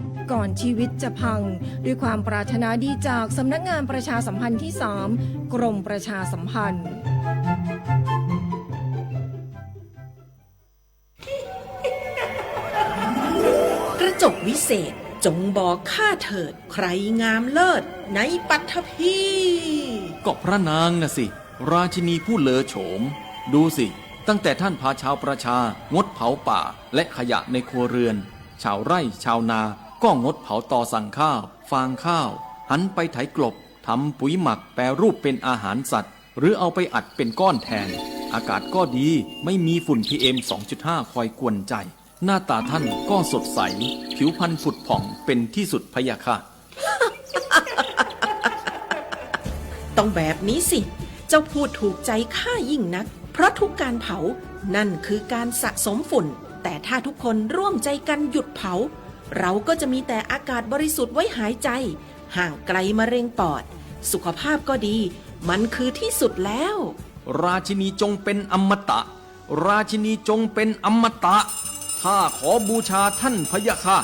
ตก่อนชีวิตจะพังด้วยความปรารถนาดีจากสำนักงานประชาสัมพันธ์ที่ 3 กรมประชาสัมพันธ์กระจกวิเศษจงบอกข้าเถิดใครงามเลิศในปัทภีก็พระนางน่ะสิราชินีผู้เลอโฉมดูสิตั้งแต่ท่านพาชาวประชางดเผาป่าและขยะในครัวเรือนชาวไร่ชาวนาก็งดเผาตอสั่งข้าวฟางข้าวหันไปไถกลบทำปุ๋ยหมักแปรรูปเป็นอาหารสัตว์หรือเอาไปอัดเป็นก้อนแทนอากาศก็ดีไม่มีฝุ่น PM 2.5 คอยกวนใจหน้าตาท่านก็สดใสผิวพรรณผุดผ่องเป็นที่สุดพะยะค่ะ ต้องแบบนี้สิเจ้าพูดถูกใจข้ายิ่งนักเพราะทุกการเผานั่นคือการสะสมฝุ่นแต่ถ้าทุกคนร่วมใจกันหยุดเผาเราก็จะมีแต่อากาศบริสุทธิ์ไว้หายใจห่างไกลมะเร็งปอดสุขภาพก็ดีมันคือที่สุดแล้วราชินีจงเป็นอมตะราชินีจงเป็นอมตะข้าขอบูชาท่านพะยะค่ะ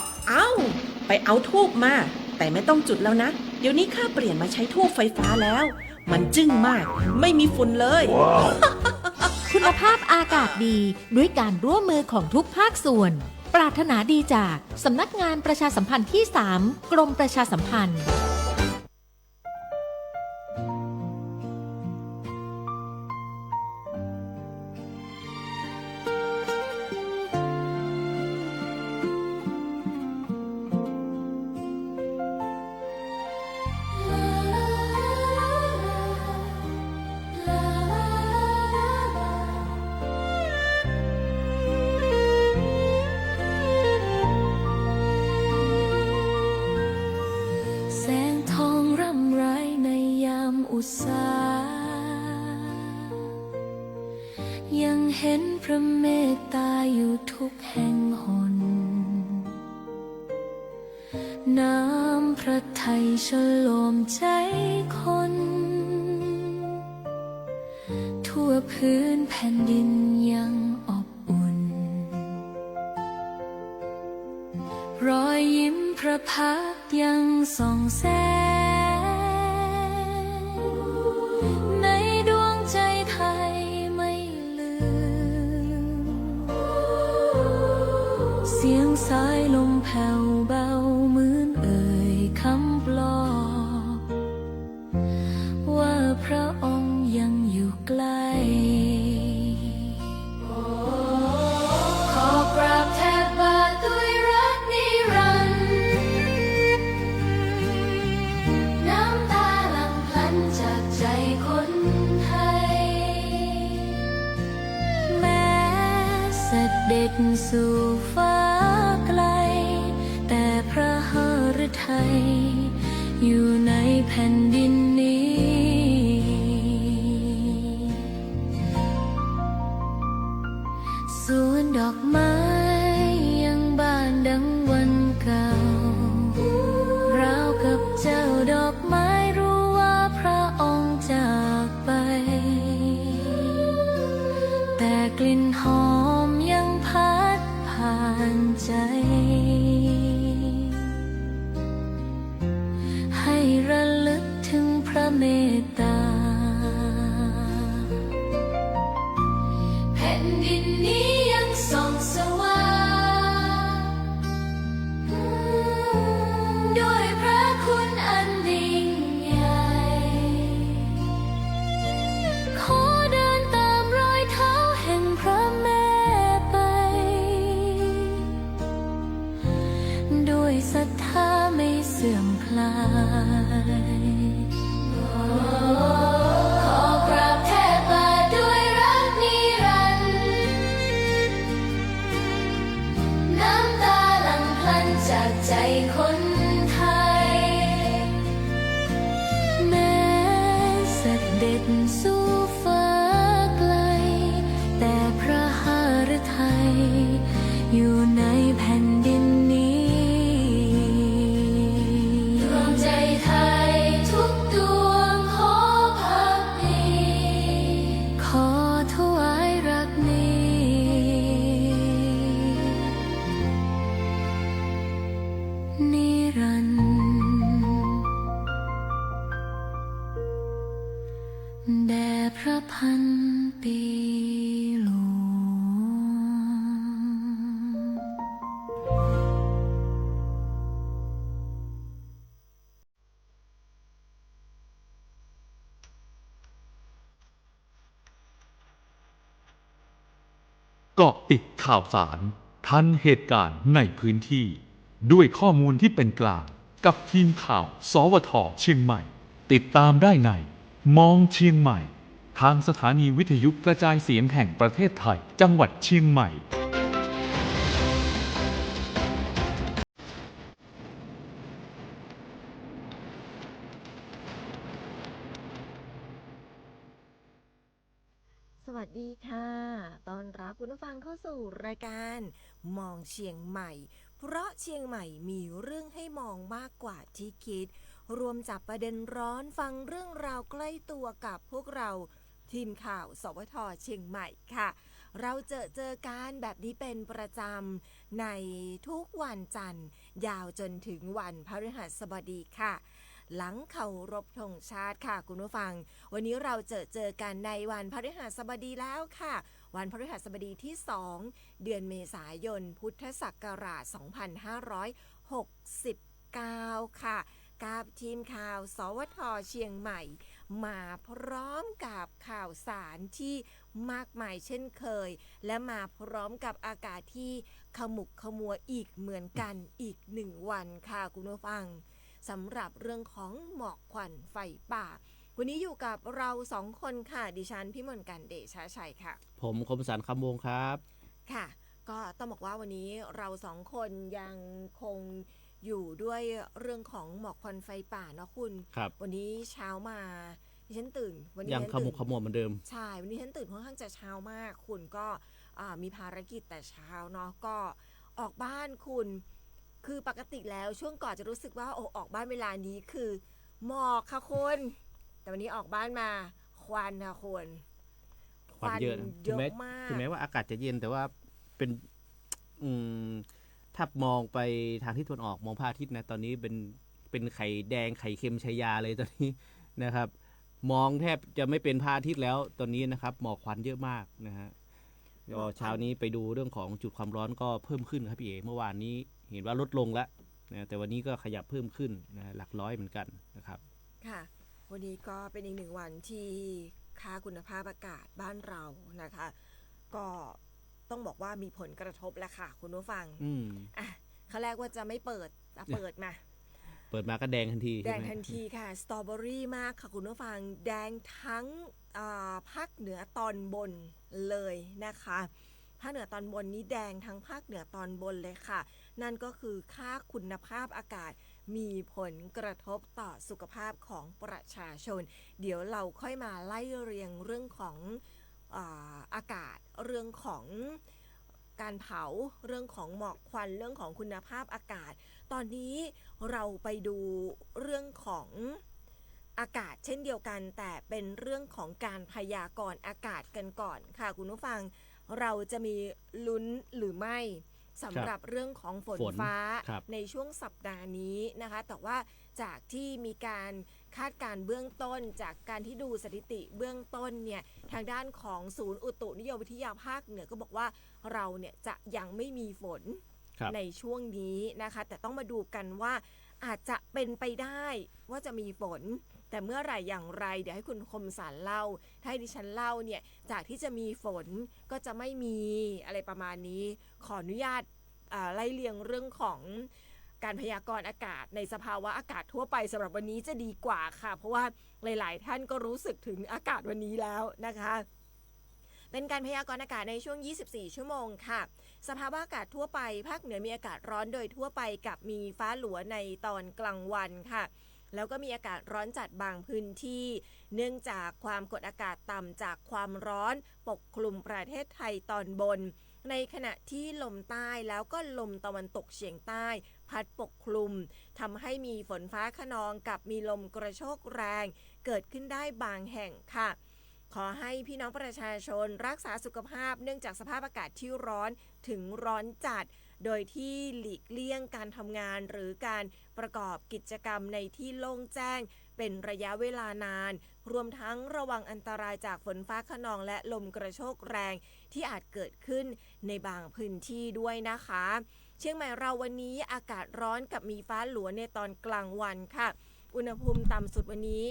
ไปเอาธูปมาแต่ไม่ต้องจุดแล้วนะเดี๋ยวนี้ข้าเปลี่ยนมาใช้ธูปไฟฟ้าแล้วมันจึ้งมากไม่มีฝุ่นเลย wow. คุณภาพอากาศดีด้วยการร่วมมือของทุกภาคส่วนปรารถนาดีจากสำนักงานประชาสัมพันธ์ที่ 3 กรมประชาสัมพันธ์อุตสายังเห็นพระเมตตาอยู่ทุกแห่งหนน้ำพระทัยฉโลมใจคนทั่วพื้นแผ่นดินยังอบอุ่นรอยยิ้มพระพักตร์ยังส่องแสเสียงสายลมแผ่วเบาเหมือนเอ่ยคำปลอบว่าพระองค์ยังอยู่ใกล้ขอกราบแทบบาทด้วยรักนิรันดร์น้ำตาหลั่งพลันจากใจคนไทยแม้เสด็จสู่ฟ้าไกลแต่พระหฤทัยอยู่ในแผ่นดินนี้สวนดอกไม้ยังบานดังวันเก่าราวกับเจ้าดอกไม้รู้ว่าพระองค์จากไปแต่กลิ่นหอมยังพัดผ่านใจให้ระลึกถึงพระเมตตาแผ่นดินนี้ยังส่องสว่างด้วยพระคุณอันยิ่งใหญ่ขอเดินตามรอยเท้าแห่งพระแม่ไปด้วยศรัทธาไม่เสื่อมคลายขอกราบแทบบาทด้วยรักนิรันดร์น้ำตาหลั่งพลันจากใจคนไทยแม้เสด็จสู่ฟ้าไกลแต่พระหฤทัยอยู่ในแผ่นดินนี้ดวงใจไทยทุกดวงขอพักดีขอถวายรักนี้ รันดร์แด่พระพันปีหลวง เกาะติดข่าวสารทันเหตุการณ์ในพื้นที่ ด้วยข้อมูลที่เป็นกลางกับทีมข่าว สวท เชียงใหม่ ติดตามได้ในมองเชียงใหม่ ทางสถานีวิทยุกระจายเสียงแห่งประเทศไทย จังหวัดเชียงใหม่ สวัสดีค่ะต้อนรับคุณผู้ฟังเข้าสู่รายการมองเชียงใหม่ เพราะเชียงใหม่มีเรื่องให้มองมากกว่าที่คิด รวมจับประเด็นร้อนฟังเรื่องราวใกล้ตัวกับพวกเราทีมข่าวสวท เชียงใหม่ค่ะ เราเจอกันแบบนี้เป็นประจำในทุกวันจันทร์ยาวจนถึงวันพฤหัสบดีค่ะ หลังเคารพธงชาติค่ะคุณผู้ฟังวันนี้เราเจอกันในวันพฤหัสบดีแล้วค่ะวันพฤหัสบดีที่ 2 เดือนเมษายนพุทธศักราช 2569 ค่ะกับทีมข่าวสวท เชียงใหม่มาพร้อมกับข่าวสารที่มากมายเช่นเคยและมาพร้อมกับอากาศที่ขมุกขมัวอีกเหมือนกันอีก1วันค่ะคุณผู้ฟังสำหรับเรื่องของหมอกควันไฟป่าวันนี้อยู่กับเรา2คนค่ะดิฉันพิมลกันเดชชัยค่ะผมคมสันต์คำวงครับค่ะก็ต้องบอกว่าวันนี้เรา2คนยังคงอยู่ด้วยเรื่องของหมอกควันไฟป่าเนาะคุณครับวันนี้เช้ามาดิฉันตื่นวันนี้ยังขมุกขมัวเหมือนเดิมใช่วันนี้ฉันตื่นค่อนข้างจะเช้ามากคุณก็มีภารกิจแต่เช้าเนาะก็ออกบ้านคุณคือปกติแล้วช่วงก่อนจะรู้สึกว่าออกบ้านเวลานี้คือหมอกค่ะคุณแต่วันนี้ออกบ้านมาควันค่ะคุณควันเยอะมากถึงแม้ว่าอากาศจะเย็นแต่ว่าเป็นถ้ามองไปทางทิศตะวันออกมองพระอาทิตย์นะตอนนี้เป็นไข่แดงไข่เค็มชัยยาเลยตอนนี้นะครับมองแทบจะไม่เป็นพระอาทิตย์แล้วตอนนี้นะครับหมอกควันเยอะมากนะฮะเช้านี้ไปดูเรื่องของจุดความร้อนก็เพิ่มขึ้นครับพี่เอ๋เมื่อวานนี้เห็นว่าลดลงแล้วนะแต่วันนี้ก็ขยับเพิ่มขึ้นนะหลักร้อยเหมือนกันนะครับค่ะวันนี้ก็เป็นอีก1วันที่ค่าคุณภาพอากาศบ้านเรานะคะก็ต้องบอกว่ามีผลกระทบแล้วค่ะคุณผู้ฟังอ่ะเขาแรกว่าจะไม่เปิดเปิดมาก็แดงทันทีแดงทันทีค่ะสตรอเบอรี่มากค่ะคุณผู้ฟังแดงทั้งภาคเหนือตอนบนเลยนะคะภาคเหนือตอนบนนี้แดงทั้งภาคเหนือตอนบนเลยค่ะนั่นก็คือค่าคุณภาพอากาศมีผลกระทบต่อสุขภาพของประชาชนเดี๋ยวเราค่อยมาไล่เรียงเรื่องของอากาศเรื่องของการเผาเรื่องของหมอกควันเรื่องของคุณภาพอากาศตอนนี้เราไปดูเรื่องของอากาศเช่นเดียวกันแต่เป็นเรื่องของการพยากรณ์อากาศกันก่อนค่ะคุณผู้ฟังเราจะมีลุ้นหรือไม่สำหรับเรื่องของฝนฟ้าในช่วงสัปดาห์นี้นะคะแต่ว่าจากที่มีการคาดการเบื้องต้นจากการที่ดูสถิติเบื้องต้นเนี่ยทางด้านของศูนย์อุตุนิยมวิทยาภาคเหนือก็บอกว่าเราเนี่ยจะยังไม่มีฝนในช่วงนี้นะคะแต่ต้องมาดูกันว่าอาจจะเป็นไปได้ว่าจะมีฝนแต่เมื่อไหร่อย่างไรเดี๋ยวให้คุณคมสันเล่าถ้าให้ดิฉันเล่าเนี่ยจากที่จะมีฝนก็จะไม่มีอะไรประมาณนี้ขออนุญาตไล่เรียงเรื่องของการพยากรณ์อากาศในสภาวะอากาศทั่วไปสำหรับวันนี้จะดีกว่าค่ะเพราะว่าหลายๆท่านก็รู้สึกถึงอากาศวันนี้แล้วนะคะเป็นการพยากรณ์อากาศในช่วง24ชั่วโมงค่ะสภาวะอากาศทั่วไปภาคเหนือมีอากาศร้อนโดยทั่วไปกับมีฟ้าหลัวในตอนกลางวันค่ะแล้วก็มีอากาศร้อนจัดบางพื้นที่เนื่องจากความกดอากาศต่ำจากความร้อนปกคลุมประเทศไทยตอนบนในขณะที่ลมใต้แล้วก็ลมตะวันตกเฉียงใต้พัดปกคลุมทำให้มีฝนฟ้าคะนองกับมีลมกระโชกแรงเกิดขึ้นได้บางแห่งค่ะขอให้พี่น้องประชาชนรักษาสุขภาพเนื่องจากสภาพอากาศที่ร้อนถึงร้อนจัด โดยที่หลีกเลี่ยงการทำงานหรือการประกอบกิจกรรมในที่โล่งแจ้งเป็นระยะเวลานานรวมทั้งระวังอันตรายจากฝนฟ้าคะนองและลมกระโชกแรงที่อาจเกิดขึ้นในบางพื้นที่ด้วยนะคะเชียงใหม่เราวันนี้อากาศร้อนกับมีฟ้าหลัวในตอนกลางวันค่ะอุณหภูมิต่ำสุดวันนี้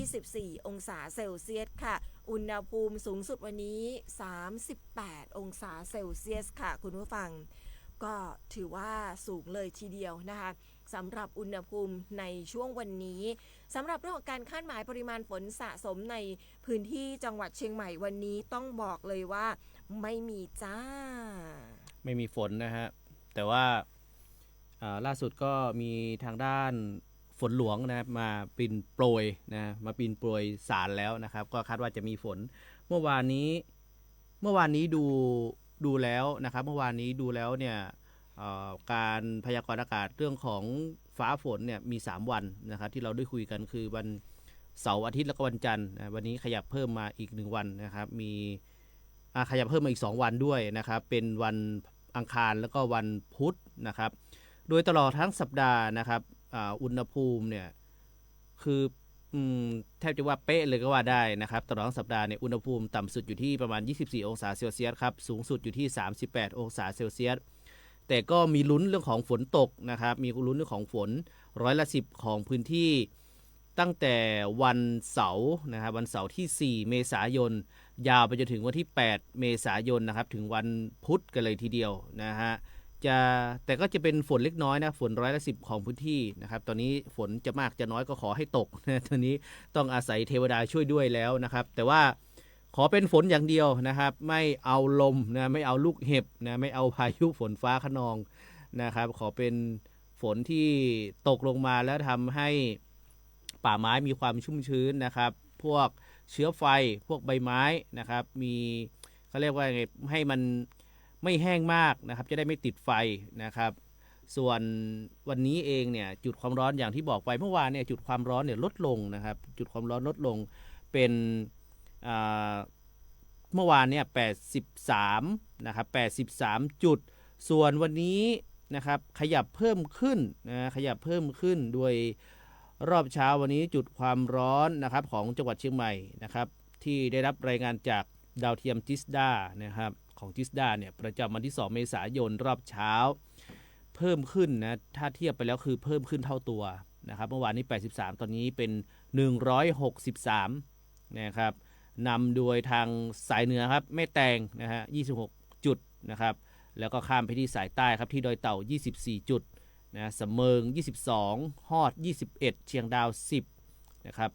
24 องศาเซลเซียสค่ะอุณหภูมิสูงสุดวันนี้ 38 องศาเซลเซียสค่ะคุณผู้ฟังก็ถือว่าสูงเลยทีเดียวนะคะสำหรับอุณหภูมิในช่วงวันนี้สำหรับเรื่องของการคาดหมายปริมาณฝนสะสมในพื้นที่จังหวัดเชียงใหม่วันนี้ต้องบอกเลยว่าไม่มีจ้าไม่มีฝนนะฮะแต่ว่าล่าสุดก็มีทางด้านฝนหลวงนะมาปินโปรยนะมาปินโปรยสารแล้วนะครับก็คาดว่าจะมีฝนเมื่อวานนี้ดูแล้วนะครับเมื่อวานนี้ดูแล้วเนี่ยการพยากรณ์อากาศเรื่องของฟ้าฝนเนี่ยมี3วันนะครับที่เราได้คุยกันคือวันเสาร์อาทิตย์แล้วก็วันจันทร์นะวันนี้ขยับเพิ่มมาอีก1วันนะครับมีขยับเพิ่มมาอีก2วันด้วยนะครับเป็นวันอังคารแล้วก็วันพุธนะครับโดยตลอดทั้งสัปดาห์นะครับอุณหภูมิเนี่ยคือแทบจะว่าเป๊ะเลยก็ว่าได้นะครับตลอดทั้งสัปดาห์เนี่ยอุณหภูมิต่ำสุดอยู่ที่ประมาณ24องศาเซลเซียสครับสูงสุดอยู่ที่38องศาเซลเซียสแต่ก็มีลุ้นเรื่องของฝนตกนะครับมีลุ้นเรื่องของฝน10%ของพื้นที่ตั้งแต่วันเสาร์นะครับวันเสาร์ที่4เมษายนยาวไปจนถึงวันที่8เมษายนนะครับถึงวันพุธกันเลยทีเดียวนะฮะแต่ก็จะเป็นฝนเล็กน้อยนะฝน10%ของพื้นที่นะครับตอนนี้ฝนจะมากจะน้อยก็ขอให้ตกนะตอนนี้ต้องอาศัยเทวดาช่วยด้วยแล้วนะครับแต่ว่าขอเป็นฝนอย่างเดียวนะครับไม่เอาลมนะไม่เอาลูกเห็บนะไม่เอาพายุฝนฟ้าคะนองนะครับขอเป็นฝนที่ตกลงมาแล้วทำให้ป่าไม้มีความชุ่มชื้นนะครับพวกเชื้อไฟพวกใบไม้นะครับมีเขาเรียกว่าไงให้มันไม่แห้งมากนะครับจะได้ไม่ติดไฟนะครับส่วนวันนี้เองเนี่ยจุดความร้อนอย่างที่บอกไปเมื่อวานเนี่ยจุดความร้อนเนี่ยลดลงนะครับจุดความร้อนลดลงเป็นเมื่อวานเนี่ย83นะครับ83จุดส่วนวันนี้นะครับขยับเพิ่มขึ้นนะขยับเพิ่มขึ้นโดยรอบเช้าวันนี้จุดความร้อนนะครับของจังหวัดเชียงใหม่นะครับที่ได้รับรายงานจากดาวเทียมจิสดานะครับของจิสดาเนี่ยประจำวันที่2เมษายนรอบเช้าเพิ่มขึ้นนะถ้าเทียบไปแล้วคือเพิ่มขึ้นเท่าตัวนะครับเมื่อวานนี้83ตอนนี้เป็น163นะครับนำโดยทางสายเหนือครับแม่แตงนะฮะ26จุดนะครับแล้วก็ข้ามไปที่สายใต้ครับที่ดอยเต่า24จุดนะสำเมิง22ฮอด21เชียงดาว10นะครับ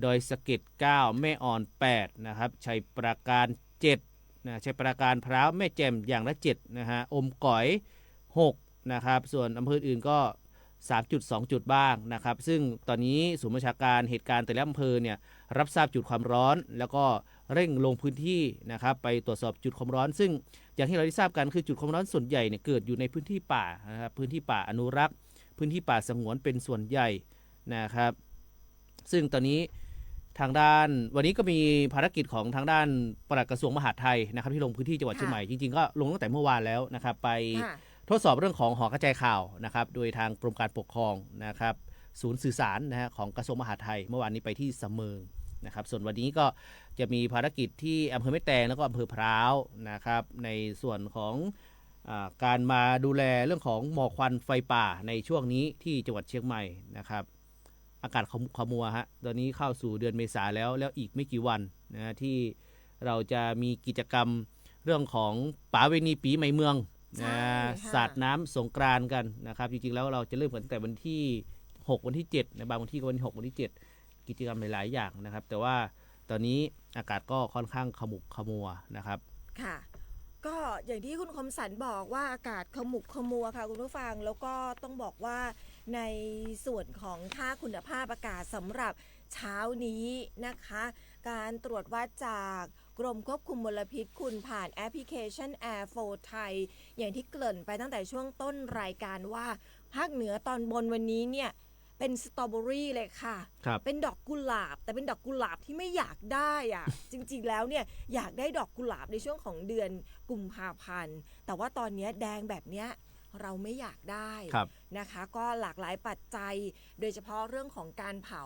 ดอยสะเก็ด9แม่อ่อน8นะครับชัยปราการ7นะชัยปราการพร้าวแม่แจ่มอย่างละ7นะฮะอมก๋อย6นะครับส่วนอำเภออื่นก็3.2 จุดบ้างนะครับซึ่งตอนนี้ศูนย์บัญชาการเหตุการณ์แต่ละอำเภอเนี่ยรับทราบจุดความร้อนแล้วก็เร่งลงพื้นที่นะครับไปตรวจสอบจุดความร้อนซึ่งอย่างที่เราได้ทราบกันคือจุดความร้อนส่วนใหญ่เนี่ยเกิดอยู่ในพื้นที่ป่านะครับพื้นที่ป่าอนุรักษ์พื้นที่ป่าสงวนเป็นส่วนใหญ่นะครับซึ่งตอนนี้ทางด้านวันนี้ก็มีภารกิจของทางด้านปลัดกระทรวงมหาดไทยนะครับที่ลงพื้นที่จังหวัดเชียงใหม่จริงๆก็ลงตั้งแต่เมื่อวานแล้วนะครับไปทดสอบเรื่องของหอกระจายข่าวนะครับโดยทางกรมการปกครองนะครับศูนย์สื่อสารนะฮะของกระทรวงมหาดไทยเมื่อวานนี้ไปที่สำเมิงนะครับส่วนวันนี้ก็จะมีภารกิจที่อำเภอแม่แตงแล้วก็อำเภอพร้าวนะครับในส่วนของการมาดูแลเรื่องของหมอกควันไฟป่าในช่วงนี้ที่จังหวัดเชียงใหม่นะครับอากาศขมัวฮะตอนนี้เข้าสู่เดือนเมษาแล้วอีกไม่กี่วันนะที่เราจะมีกิจกรรมเรื่องของป่าเวณีปีใหม่เมืองสาดน้ำสงกรานต์กันนะครับจริงๆแล้วเราจะเริ่มกันแต่วันที่6วันที่7ในบางวันที่ก็วันที่6วันที่7กิจกรรมหลายๆอย่างนะครับแต่ว่าตอนนี้อากาศก็ค่อนข้างขมุกขมัวนะครับค่ะก็อย่างที่คุณคมสันบอกว่าอากาศขมุกขมัวค่ะคุณผู้ฟังแล้วก็ต้องบอกว่าในส่วนของค่าคุณภาพอากาศสำหรับเช้านี้นะคะการตรวจวัดจากกรมควบคุมมลพิษคุณผ่านแอปพลิเคชัน Air 4 ไทยอย่างที่เกริ่นไปตั้งแต่ช่วงต้นรายการว่าภาคเหนือตอนบนวันนี้เนี่ยเป็นสตรอเบอรี่เลยค่ะเป็นดอกกุหลาบแต่เป็นดอกกุหลาบที่ไม่อยากได้อ่ะ จริงๆแล้วเนี่ยอยากได้ดอกกุหลาบในช่วงของเดือนกุมภาพันธ์แต่ว่าตอนนี้แดงแบบเนี้ย เราไม่อยากได้ ครับ นะคะก็หลากหลายปัจจัยโดยเฉพาะเรื่องของการเผา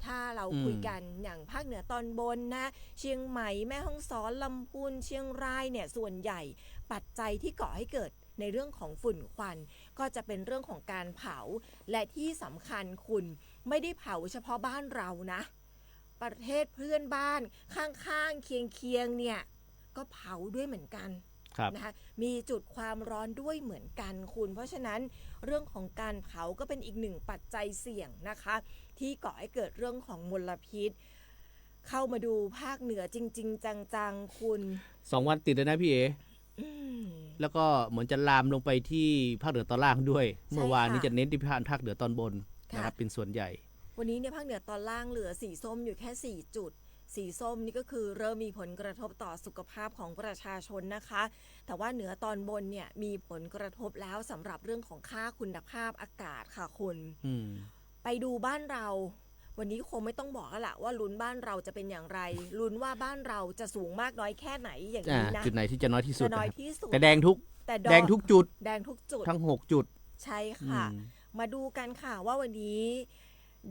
ถ้าเราคุยกันอย่างภาคเหนือตอนบนนะเชียงใหม่แม่ฮ่องสอนลำพูนเชียงรายเนี่ยส่วนใหญ่ปัจจัยที่ก่อให้เกิดในเรื่องของฝุ่นควันก็จะเป็นเรื่องของการเผาและที่สำคัญคุณไม่ได้เผาเฉพาะบ้านเรานะประเทศเพื่อนบ้านข้างๆเคียงๆเนี่ยก็เผาด้วยเหมือนกัน ครับ นะคะมีจุดความร้อนด้วยเหมือนกันคุณเพราะฉะนั้นเรื่องของการเผาก็เป็นอีกหนึ่งปัจจัยเสี่ยงนะคะที่ก่อให้เกิดเรื่องของมลพิษเข้ามาดูภาคเหนือจริงๆจังๆคุณ 2 วันติดเลยนะพี่เอ อืม แล้วก็เหมือนจะลามลงไปที่ภาคเหนือตอนล่างด้วย เมื่อวานนี้จะเน้นที่ภาคเหนือตอนบนนะครับเป็นส่วนใหญ่ วันนี้เนี่ยภาคเหนือตอนล่างเหลือสีส้มอยู่แค่4จุดสีส้มนี่ก็คือเริ่มมีผลกระทบต่อสุขภาพของประชาชนนะคะแต่ว่าเหนือตอนบนเนี่ยมีผลกระทบแล้วสำหรับเรื่องของค่าคุณภาพอากาศค่ะคุณ ไปดูบ้านเราวันนี้คงไม่ต้องบอกแล้วล่ะว่าลุ้นบ้านเราจะเป็นอย่างไรลุ้นว่าบ้านเราจะสูงมากน้อยแค่ไหนอย่างนี้นะ จุดไหนที่จะน้อยที่สุด จะน้อย นะครับ ที่สุด แต่แดงทุก แต่ แดงทุกจุด แดงทุกจุด ทั้ง 6 จุด ใช่ค่ะ มาดูกันค่ะว่าวันนี้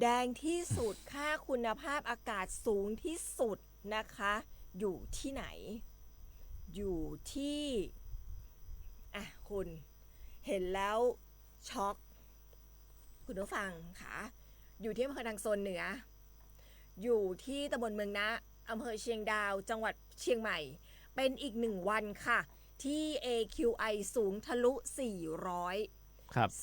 แดงที่สุดค่าคุณภาพอากาศสูงที่สุดนะคะอยู่ที่ไหน อยู่ที่คุณเห็นแล้วช็อกคุณผู้ฟังค่ะอยู่ที่อำเภอทางโซนเหนืออยู่ที่ตำบลเมืองนะอำเภอเชียงดาวจังหวัดเชียงใหม่เป็นอีก1วันค่ะที่ AQI สูงทะลุ 400 ครับ 466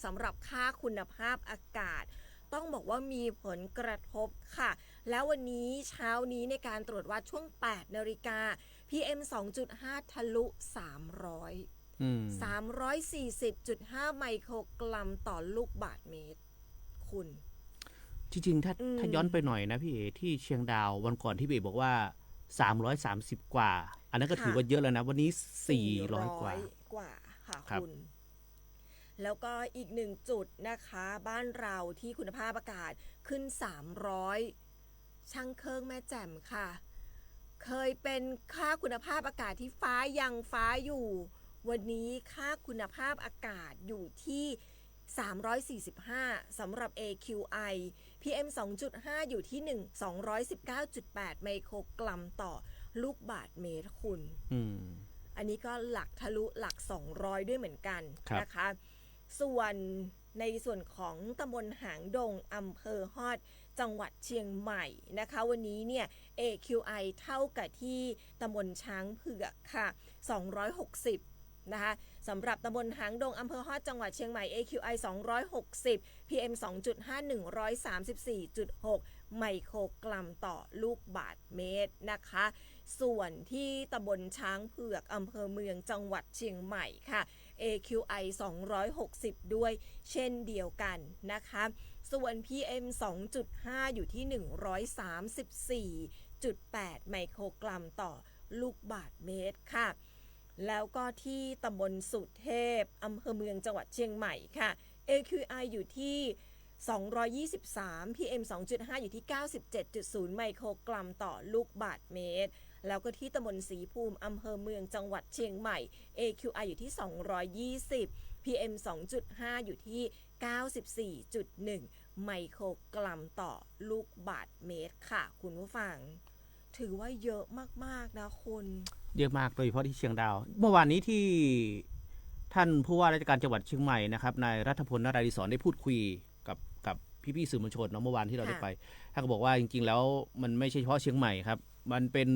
สำหรับค่าคุณภาพอากาศต้องบอกว่ามีผลกระทบค่ะแล้ววันนี้เช้านี้ในการตรวจวัดช่วง 8 นาฬิกา PM 2.5 ทะลุ 300 340.5 ไมโครกรัมต่อลูกบาศก์เมตรคุณ จริงๆถ้าย้อนไปหน่อยนะพี่เอที่เชียงดาววันก่อนที่พี่เอบอกว่า330กว่าอันนั้นก็ถือว่าเยอะแล้วนะวันนี้400กว่า ค่ะ ครับ คุณแล้วก็อีก1จุดนะคะบ้านเราที่คุณภาพอากาศขึ้น300ช่างเคิงแม่แจ่มค่ะเคยเป็นค่าคุณภาพอากาศที่ฟ้ายังฟ้าอยู่วันนี้ค่าคุณภาพอากาศอยู่ที่345สำหรับ AQI PM 2.5 อยู่ที่219.8 ไมโครกรัมต่อลูกบาศก์เมตรคุณอันนี้ก็หลักทะลุหลัก200ด้วยเหมือนกันนะคะส่วนในส่วนของตำบลหางดงอำเภอฮอดจังหวัดเชียงใหม่นะคะวันนี้เนี่ย AQI เท่ากับที่ตำบลช้างเผือกค่ะ260นะคะสำหรับตำบลหางดงอำเภอฮอดจังหวัดเชียงใหม่ AQI 260 PM 2.5 134.6 ไมโครกรัมต่อลูกบาศก์เมตรนะคะส่วนที่ตำบลช้างเผือกอำเภอเมืองจังหวัดเชียงใหม่ค่ะ AQI 260 ด้วยเช่นเดียวกันนะคะส่วน PM 2.5 อยู่ที่ 134.8 ไมโครกรัมต่อลูกบาศก์เมตรค่ะแล้วก็ที่ตำบลสุเทพอำเภอเมืองจังหวัดเชียงใหม่ค่ะ AQI อยู่ที่223 PM 2.5 อยู่ที่ 97.0 ไมโครกรัมต่อลูกบาศก์เมตรแล้วก็ที่ตำบลศรีภูมิอำเภอเมืองจังหวัดเชียงใหม่ AQI อยู่ที่220 PM 2.5 อยู่ที่ 94.1 ไมโครกรัมต่อลูกบาศก์เมตรค่ะคุณผู้ฟังถือว่าเยอะมากๆนะคุณเยอะมากโดยเฉพาะที่เชียงดาวเมื่อวานนี้ที่ท่านผู้ว่าราชการจังหวัดเชียงใหม่นะครับนายรัฐพลนราธิศรได้พูดคุยกับพี่ๆสื่อมวลชนเมื่อวานที่เราได้ไปท่านก็บอกว่าจริงๆแล้วมันไม่ใช่เฉพาะเชียงใหม่ครับมันเป็น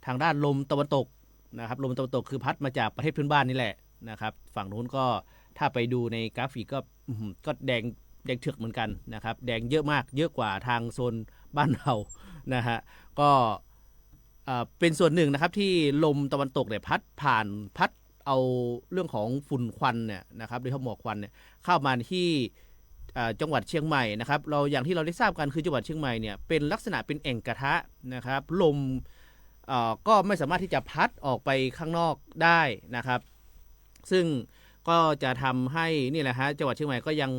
ทางด้านลมตะวันตกนะครับลมตะวันตกคือพัดมาจากประเทศเพื่อนบ้านนี่แหละนะครับฝั่งนู้นก็ถ้าไปดูในกราฟิกก็แดงเถือกเหมือนกันนะครับแดงเยอะมากเยอะกว่าทางโซนบ้านเรานะฮะก็เป็นส่วนหนึ่งนะครับที่ลมตะวันตกเนี่ยพัดเอาเรื่องของฝุ่นควันเนี่ยนะครับโดยเฉพาะหมอกควันเนี่ยเข้ามาที่จังหวัดเชียงใหม่นะครับเราอย่างที่เราได้ทราบกันคือจังหวัดเชียงใหม่เนี่ยเป็นลักษณะเป็นแอ่งกระทะนะครับลมก็ไม่สามารถที่จะพัดออกไปข้างนอกได้นะครับซึ่งก็จะทำให้นี่แหละฮะจังหวัดเชียงใหม่ก็ยัง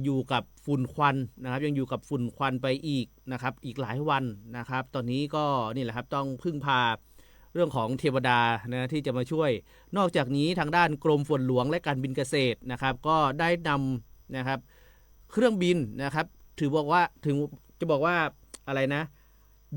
อยู่กับฝุ่นควันนะครับยังอยู่กับฝุ่นควันไปอีกนะครับอีกหลายวันนะครับตอนนี้ก็นี่แหละครับต้องพึ่งพา เรื่องของเทวดานะที่จะมาช่วยนอกจากนี้ทางด้านกรมฝนหลวงและการบินเกษตรนะครับก็ได้นำนะครับเครื่องบินนะครับถึงจะบอกว่าอะไรนะ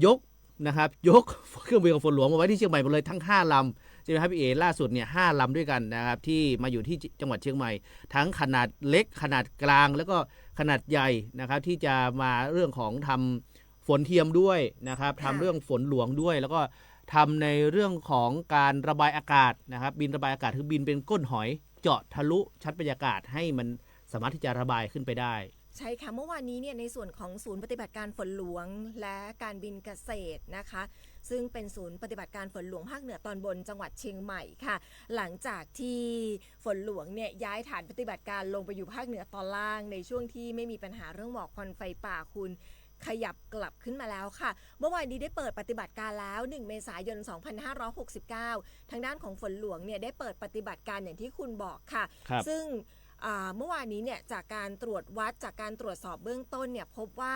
ยกนะครับยกเครื่องบินของฝนหลวงมาไว้ที่เชียงใหม่หมดเลยทั้ง5 ลำใช่ไหมครับพี่เอล่าสุดเนี่ย5 ลำด้วยกันนะครับที่มาอยู่ที่จังหวัดเชียงใหม่ทั้งขนาดเล็กขนาดกลางแล้วก็ขนาดใหญ่นะครับที่จะมาเรื่องของทำฝนเทียมด้วยนะครับทำเรื่องฝนหลวงด้วยแล้วก็ทำในเรื่องของการระบายอากาศนะครับบินระบายอากาศคือบินเป็นก้นหอยเจาะทะลุชั้นบรรยากาศให้มันสามารถที่จะระบายขึ้นไปได้ใช่ค่ะเมื่อวานนี้เนี่ยในส่วนของศูนย์ปฏิบัติการฝนหลวงและการบินเกษตรนะคะซึ่งเป็นศูนย์ปฏิบัติการฝนหลวงภาคเหนือตอนบนจังหวัดเชียงใหม่ค่ะหลังจากที่ฝนหลวงเนี่ยย้ายฐานปฏิบัติการลงไปอยู่ภาคเหนือตอนล่างในช่วงที่ไม่มีปัญหาเรื่องหมอกควันไฟป่าคุณขยับกลับขึ้นมาแล้วค่ะเมื่อวานนี้ได้เปิดปฏิบัติการแล้ว1 เมษายน 2569ทางด้านของฝนหลวงเนี่ยได้เปิดปฏิบัติการอย่างที่คุณบอกค่ะซึ่งเมื่อวานนี้เนี่ยจากการตรวจวัดจากการตรวจสอบเบื้องต้นเนี่ยพบว่า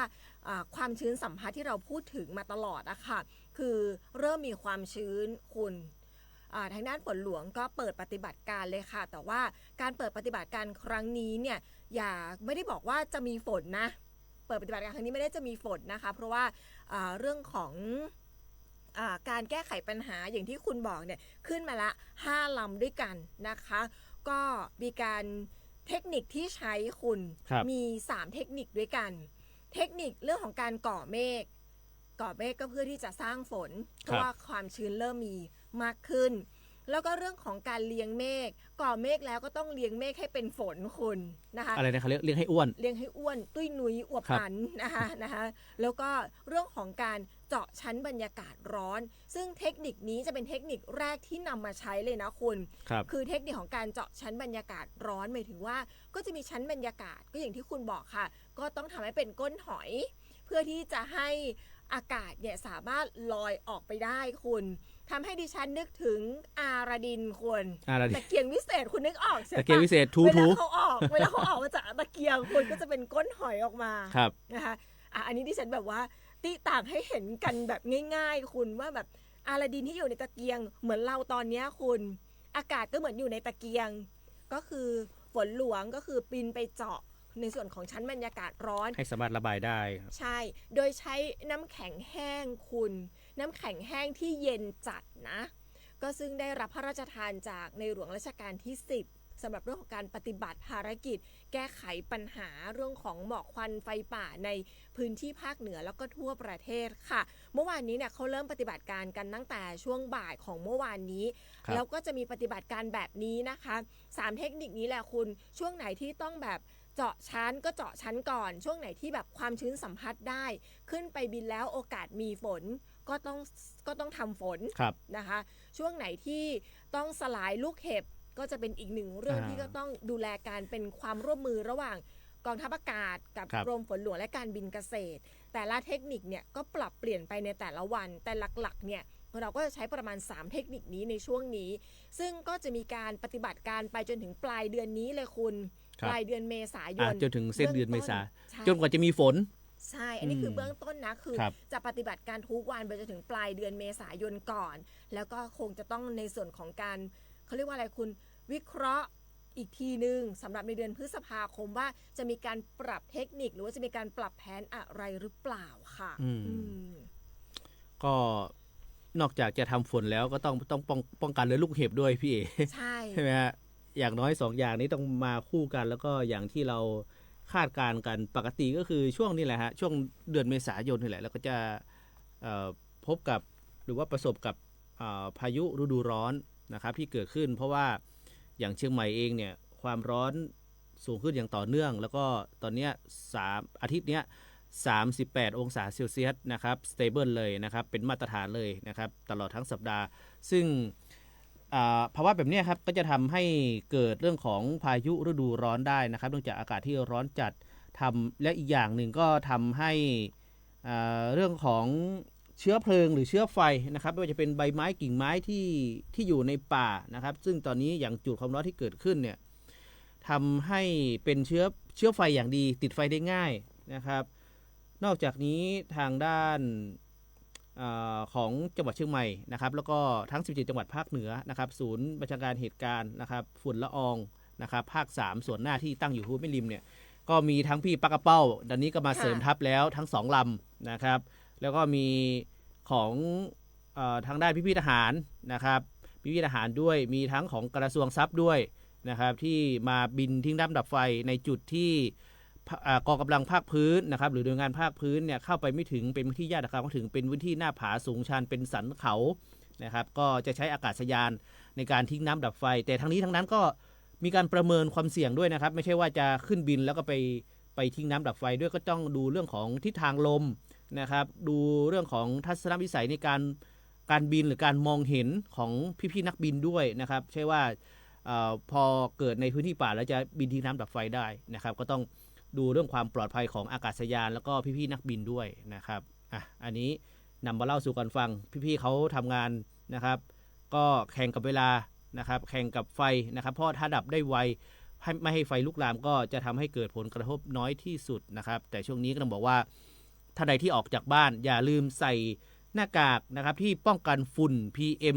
ความชื้นสัมผัสที่เราพูดถึงมาตลอดอะค่ะคือเริ่มมีความชื้นคุณทางด้านฝนหลวงก็เปิดปฏิบัติการเลยค่ะแต่ว่าการเปิดปฏิบัติการครั้งนี้เนี่ยไม่ได้บอกว่าจะมีฝนนะเปิดปฏิบัติการครั้งนี้ไม่ได้จะมีฝนนะคะเพราะว่าเรื่องของการแก้ไขปัญหาอย่างที่คุณบอกเนี่ยขึ้นมาละ5 ลำด้วยกันนะคะก็มีการเทคนิคที่ใช้คุณมี3 เทคนิคด้วยกันเทคนิคเรื่องของการก่อเมฆก็เพื่อที่จะสร้างฝนเพราะว่าความชื้นเริ่มมีมากขึ้นแล้วก็เรื่องของการเลี้ยงเมฆก่อเมฆแล้วก็ต้องเลี้ยงเมฆให้เป็นฝนคุณนะคะอะไรนะคะเลี้ยงให้อ้วนตุ้ยนุ้ยอวบอันนะคะแล้วก็เรื่องของการเจาะชั้นบรรยากาศร้อนซึ่งเทคนิคนี้จะเป็นเทคนิคแรกที่นำมาใช้เลยนะคุณคือเทคนิคของการเจาะชั้นบรรยากาศร้อนหมายถึงว่าก็จะมีชั้นบรรยากาศก็อย่างที่คุณบอกค่ะก็ต้องทำให้เป็นก้นหอยเพื่อที่จะให้อากาศเนี่ยสามารถลอยออกไปได้คุณทำให้ดิฉันนึกถึงอาราดินคุณตะเกียงวิเศษคุณนึกออกใช่ไหมตะเกียงวิเศษเวลาเขาออกมาจากตะเกียงคุณก็จะเป็นก้นหอยออกมานะคะอันนี้ดิฉันแบบว่าติต่างให้เห็นกันแบบง่ายๆคุณว่าแบบอาราดินที่อยู่ในตะเกียงเหมือนเราตอนนี้คุณอากาศก็เหมือนอยู่ในตะเกียงก็คือฝนหลวงก็คือปีนไปเจาะในส่วนของชั้นบรรยากาศร้อนให้สามารถระบายได้ใช่โดยใช้น้ำแข็งแห้งคุณน้ำแข็งแห้งที่เย็นจัดนะก็ซึ่งได้รับพระราชทานจากในหลวงรัชกาลที่10สำหรับเรื่องของการปฏิบัติภารกิจแก้ไขปัญหาเรื่องของหมอกควันไฟป่าในพื้นที่ภาคเหนือแล้วก็ทั่วประเทศค่ะเมื่อวานนี้เนี่ยเขาเริ่มปฏิบัติการกันตั้งแต่ช่วงบ่ายของเมื่อวานนี้แล้วก็จะมีปฏิบัติการแบบนี้นะคะ3 เทคนิคนี้แหละคุณช่วงไหนที่ต้องแบบเจาะชั้นก็เจาะชั้นก่อนช่วงไหนที่แบบความชื้นสัมผัสได้ขึ้นไปบินแล้วโอกาสมีฝนก็ต้องทำฝนนะคะช่วงไหนที่ต้องสลายลูกเห็บก็จะเป็นอีกหนึ่งเรื่องที่ก็ต้องดูแลการเป็นความร่วมมือระหว่างกองทัพอากาศกับกรมฝนหลวงและการบินเกษตรแต่ละเทคนิคเนี่ยก็ปรับเปลี่ยนไปในแต่ละวันแต่หลักๆเนี่ยเราก็จะใช้ประมาณ3 เทคนิคนี้ในช่วงนี้ซึ่งก็จะมีการปฏิบัติการไปจนถึงปลายเดือนนี้เลยคุณปลายเดือนเมษายนจนถึงเส้นเดือนเมษาจนกว่าจะมีฝนใช่อันนี้คือเบื้องต้นนะคือจะปฏิบัติการทุกวันไปจนถึงปลายเดือนเมษายนก่อนแล้วก็คงจะต้องในส่วนของการเขาเรียกว่าอะไรคุณวิเคราะห์อีกทีนึงสำหรับในเดือนพฤษภาคมว่าจะมีการปรับเทคนิคหรือว่าจะมีการปรับแผนอะไรหรือเปล่าค่ะก็นอกจากจะทำฝนแล้วก็ต้องป้องกันเรื่องลูกเห็บด้วยพี่เอใช่ไหมฮะอย่างน้อย2 อย่างนี้ต้องมาคู่กันแล้วก็อย่างที่เราคาดการณ์กันปกติก็คือช่วงนี้แหละฮะช่วงเดือนเมษายนนี่แหละแล้วก็จะพบกับหรือว่าประสบกับพายุฤดูร้อนนะครับที่เกิดขึ้นเพราะว่าอย่างเชียงใหม่เองเนี่ยความร้อนสูงขึ้นอย่างต่อเนื่องแล้วก็ตอนนี้อาทิตย์นี้38 องศาเซลเซียสนะครับสเตเบิลเลยนะครับเป็นมาตรฐานเลยนะครับตลอดทั้งสัปดาห์ซึ่งภาวะแบบนี้ครับก็จะทำให้เกิดเรื่องของพายุฤดูร้อนได้นะครับเนื่องจากอากาศที่ร้อนจัดและอีกอย่างหนึ่งก็ทำให้เรื่องของเชื้อเพลิงหรือเชื้อไฟนะครับไม่ว่าจะเป็นใบไม้กิ่งไม้ที่อยู่ในป่านะครับซึ่งตอนนี้อย่างจุดความร้อนที่เกิดขึ้นเนี่ยทำให้เป็นเชื้อไฟอย่างดีติดไฟได้ง่ายนะครับนอกจากนี้ทางด้าน ของจังหวัดเชียงใหม่นะครับแล้วก็ทั้ง17จังหวัดภาคเหนือนะครับศูนย์บัญชาการเหตุการณ์นะครับฝุ่นละอองนะครับภาค3ส่วนหน้าที่ตั้งอยู่ฮู้แม่ริมเนี่ยก็มีทั้งพี่ปักกระเป้าตอนนี้ก็มาเสริมทัพแล้วทั้ง2ลำนะครับแล้วก็มีของทางด้านพี่ทหารนะครับพี่ทหารด้วยมีทั้งของกระทรวงทรัพย์ด้วยนะครับที่มาบินทิ้งน้ำดับไฟในจุดที่กองกำลังภาคพื้นนะครับหรือหน่วยงานภาคพื้นเนี่ยเข้าไปไม่ถึงเป็นพื้นที่ยากนะครับก็ถึงเป็นพื้นที่หน้าผาสูงชันเป็นสันเขานะครับก็จะใช้อากาศยานในการทิ้งน้ำดับไฟแต่ทั้งนี้ทั้งนั้นก็มีการประเมินความเสี่ยงด้วยนะครับไม่ใช่ว่าจะขึ้นบินแล้วก็ไปทิ้งน้ำดับไฟด้วยก็ต้องดูเรื่องของทิศทางลมนะครับดูเรื่องของทัศนวิสัยในการบินหรือการมองเห็นของพี่ๆนักบินด้วยนะครับใช่ว่าพอเกิดในพื้นที่ป่าแล้วจะบินทิ้งน้ำดับไฟได้นะครับก็ต้องดูเรื่องความปลอดภัยของอากาศยานแล้วก็พี่ๆนักบินด้วยนะครับอันนี้นำมาเล่าสู่กันฟังพี่ๆเขาทำงานนะครับก็แข่งกับเวลานะครับแข่งกับไฟนะครับเพราะถ้าดับได้ไวไม่ให้ไฟลุกลามก็จะทำให้เกิดผลกระทบน้อยที่สุดนะครับแต่ช่วงนี้ก็ต้องบอกว่าท่านใดที่ออกจากบ้านอย่าลืมใส่หน้ากากนะครับที่ป้องกันฝุ่น PM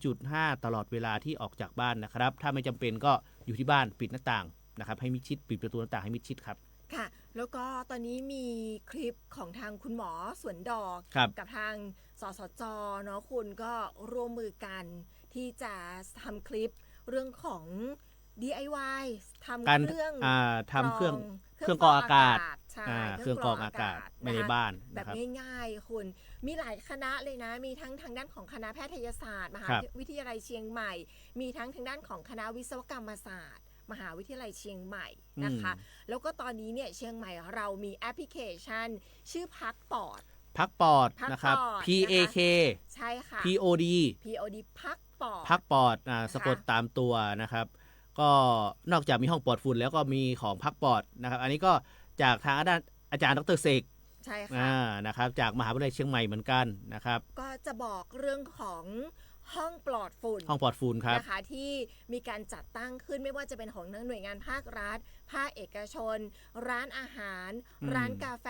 2.5 ตลอดเวลาที่ออกจากบ้านนะครับถ้าไม่จำเป็นก็อยู่ที่บ้านปิดหน้าต่างนะครับให้มิดชิดปิดประตูหน้าต่างให้มิดชิดครับค่ะแล้วก็ตอนนี้มีคลิปของทางคุณหมอสวนดอกกับทางสสจ.เนาะคุณก็ร่วมมือกันที่จะทำคลิปเรื่องของ DIY ทำเครื่องกรองอากาศเครื่องกรองอากาศในบ้านแบบง่ายๆคุณมีหลายคณะเลยนะมีทั้งทางด้านของคณะแพทยศาสตร์มหาวิทยาลัยเชียงใหม่มีทั้งทางด้านของคณะวิศวกรรมศาสตร์มหาวิทยาลัยเชียงใหม่นะคะแล้วก็ตอนนี้เนี่ยเชียงใหม่เรามีแอปพลิเคชันชื่อพักปอดนะครับ PAK ใช่ค่ะ POD พักปอดสะกดตามตัวนะครับก็นอกจากมีห้องปลอดฝุ่นแล้วก็มีของพักปอดนะครับอันนี้ก็จากทางอาจารย์ดร.เสกใช่ค่ะนะครับจากมหาวิทยาลัยเชียงใหม่เหมือนกันนะครับก็จะบอกเรื่องของห้องปลอดฝุ่นครับนะคะที่มีการจัดตั้งขึ้นไม่ว่าจะเป็นของหน่วยงานภาครัฐภาคเอกชนร้านอาหารร้านกาแฟ